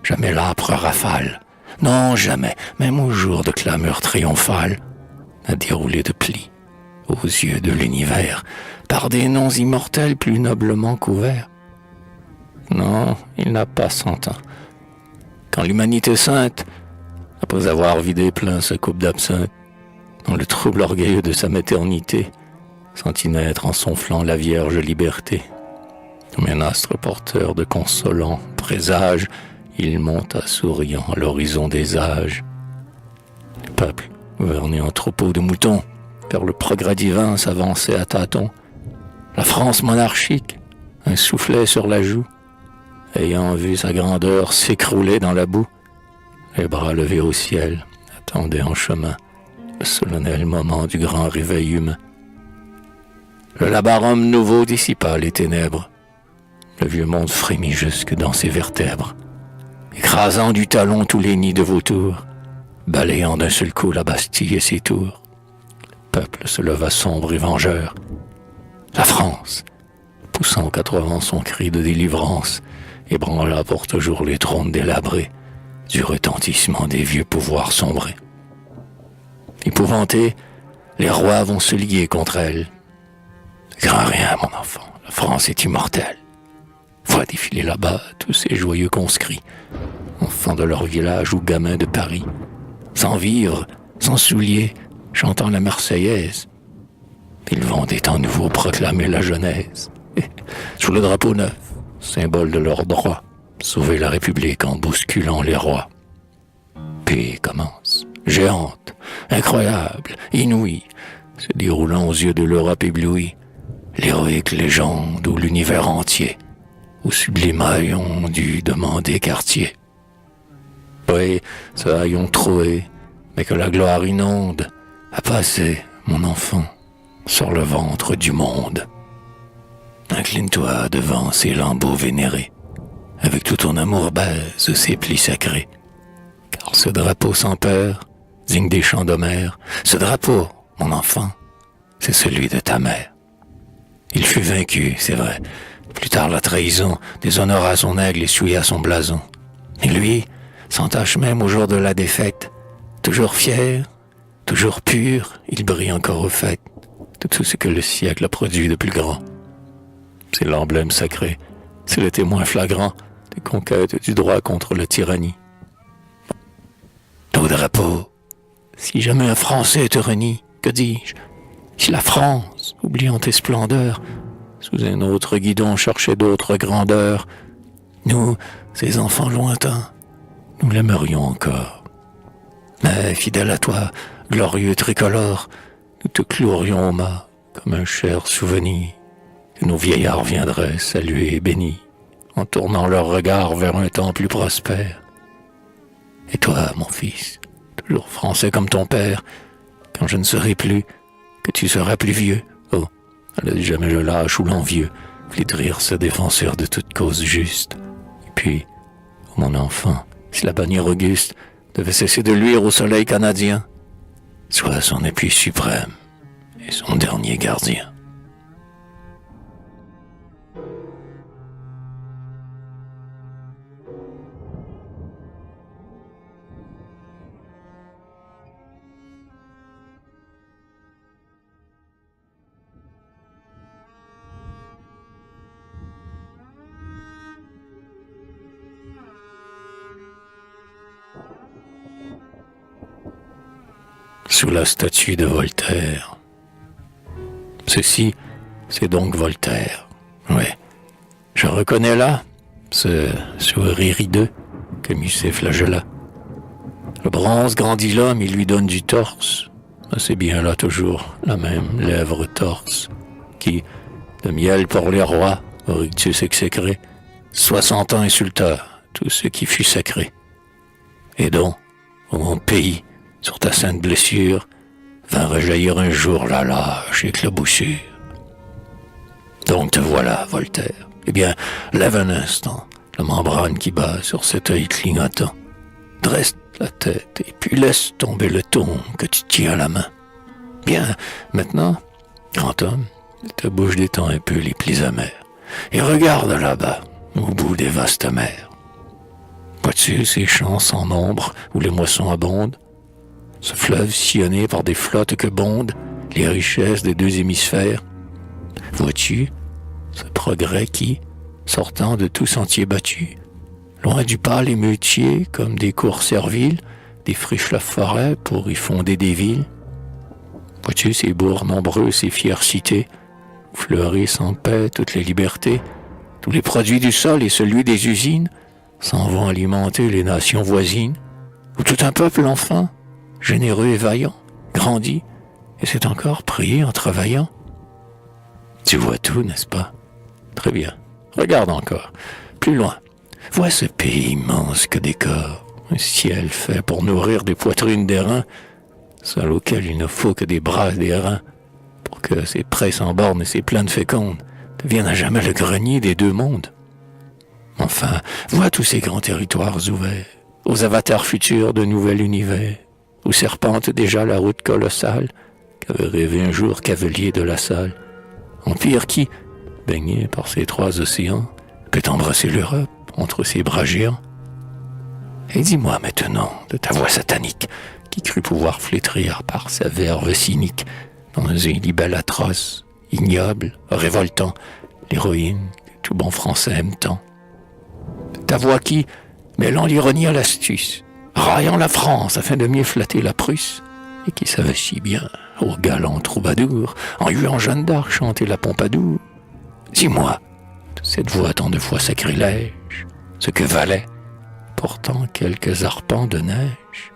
jamais l'âpre rafale, non jamais, même au jour de clameur triomphale, à dérouler de plis, aux yeux de l'univers, par des noms immortels plus noblement couverts. Non, il n'a pas 100 ans. Quand l'humanité sainte, après avoir vidé plein sa coupe d'absinthe, dans le trouble orgueilleux de sa maternité, sentit naître en son flanc la vierge liberté. Comme un astre porteur de consolants présages, il monta souriant à l'horizon des âges. Les peuples, gouvernés en troupeaux de moutons, vers le progrès divin s'avançait à tâtons. La France monarchique, un soufflet sur la joue, ayant vu sa grandeur s'écrouler dans la boue, les bras levés au ciel, attendait en chemin le solennel moment du grand réveil humain. Le labarum nouveau dissipa les ténèbres. Le vieux monde frémit jusque dans ses vertèbres, écrasant du talon tous les nids de vautours, balayant d'un seul coup la Bastille et ses tours. Le peuple se leva sombre et vengeur. La France, poussant aux 4 vents son cri de délivrance, ébranla pour toujours les trônes délabrés du retentissement des vieux pouvoirs sombrés. Épouvantés, les rois vont se lier contre elle. Ne crains rien, mon enfant, la France est immortelle. Vois défiler là-bas tous ces joyeux conscrits, enfants de leur village ou gamins de Paris, sans vivre, sans souliers, chantant la Marseillaise. Ils vont des temps nouveaux proclamer la Genèse, sous le drapeau neuf, symbole de leurs droits, sauver la République en bousculant les rois. Puis commence, géante, incroyable, inouïe, se déroulant aux yeux de l'Europe éblouie, l'héroïque légende où l'univers entier, au sublime haillon dû demander quartier. Oui, ce haillon troué, mais que la gloire inonde, a passé, mon enfant, sur le ventre du monde. Incline-toi devant ces lambeaux vénérés, avec tout ton amour baise ces plis sacrés. Car ce drapeau sans peur, digne des chants d'Homère, ce drapeau, mon enfant, c'est celui de ta mère. Il fut vaincu, c'est vrai. Plus tard la trahison déshonora son aigle et souilla son blason. Et lui, sans tâche même au jour de la défaite, toujours fier, toujours pur, il brille encore au fait de tout ce que le siècle a produit de plus grand. C'est l'emblème sacré, c'est le témoin flagrant des conquêtes du droit contre la tyrannie. Au drapeau, si jamais un Français te renie, que dis-je? Si la France, oubliant tes splendeurs, sous un autre guidon cherchait d'autres grandeurs, nous, ces enfants lointains, nous l'aimerions encore. Mais fidèle à toi, glorieux tricolore, nous te clouerions au mât comme un cher souvenir que nos vieillards viendraient saluer et bénir en tournant leur regard vers un temps plus prospère. Et toi, mon fils, toujours français comme ton père, quand je ne serai plus, que tu seras plus vieux. Oh, laisse jamais le lâche ou l'envieux flétrir ce défenseur de toute cause juste. Et puis, oh mon enfant, si la bannière auguste devait cesser de luire au soleil canadien, sois son appui suprême et son dernier gardien. Sous la statue de Voltaire. Ceci, c'est donc Voltaire. Oui, je reconnais là ce sourire hideux que Musset flagella. Le bronze grandit l'homme, il lui donne du torse. Mais c'est bien là toujours la même lèvre torse qui, de miel pour les rois, au rictus exécré, 60 ans insulta tout ce qui fut sacré. Et dont, ô mon pays, sur ta sainte blessure, vint rejaillir un jour la lâche éclaboussure. Donc te voilà, Voltaire. Eh bien, lève un instant la membrane qui bat sur cet œil clignotant. Dresse la tête et puis laisse tomber le tome que tu tiens à la main. Bien, maintenant, grand homme, ta bouche détend un peu les plis amers et regarde là-bas, au bout des vastes mers. Vois-tu ces champs sans nombre où les moissons abondent? Ce fleuve sillonné par des flottes que bondent les richesses des deux hémisphères? Vois-tu ce progrès qui, sortant de tout sentier battu, loin du pâle émeutier, comme des cours serviles, défriche la forêt pour y fonder des villes? Vois-tu ces bourgs nombreux, ces fières cités, où fleurissent en paix toutes les libertés, tous les produits du sol et celui des usines s'en vont alimenter les nations voisines, où tout un peuple enfin, généreux et vaillant, grandit, et c'est encore prié en travaillant. Tu vois tout, n'est-ce pas? Très bien. Regarde encore. Plus loin. Vois ce pays immense que décore. Un ciel fait pour nourrir des poitrines d'airain, seul auquel il ne faut que des bras et des reins, pour que ces prés sans bornes et ces plaines fécondes deviennent à jamais le grenier des deux mondes. Enfin, vois tous ces grands territoires ouverts, aux avatars futurs de nouvel univers, où serpente déjà la route colossale qu'avait rêvé un jour Cavelier de La Salle. Empire qui, baigné par ces trois océans, peut embrasser l'Europe entre ses bras géants. Et dis-moi maintenant, de ta voix satanique, qui crut pouvoir flétrir par sa verve cynique, dans un libelle atroce, ignoble, révoltant, l'héroïne que tout bon français aime tant. Ta voix qui, mêlant l'ironie à l'astuce, raillant la France afin de mieux flatter la Prusse, et qui savait si bien, au galant troubadour, en huant Jeanne d'Arc chanter la Pompadour. Dis-moi, cette voix tant de fois sacrilège, ce que valaient pourtant quelques arpents de neige.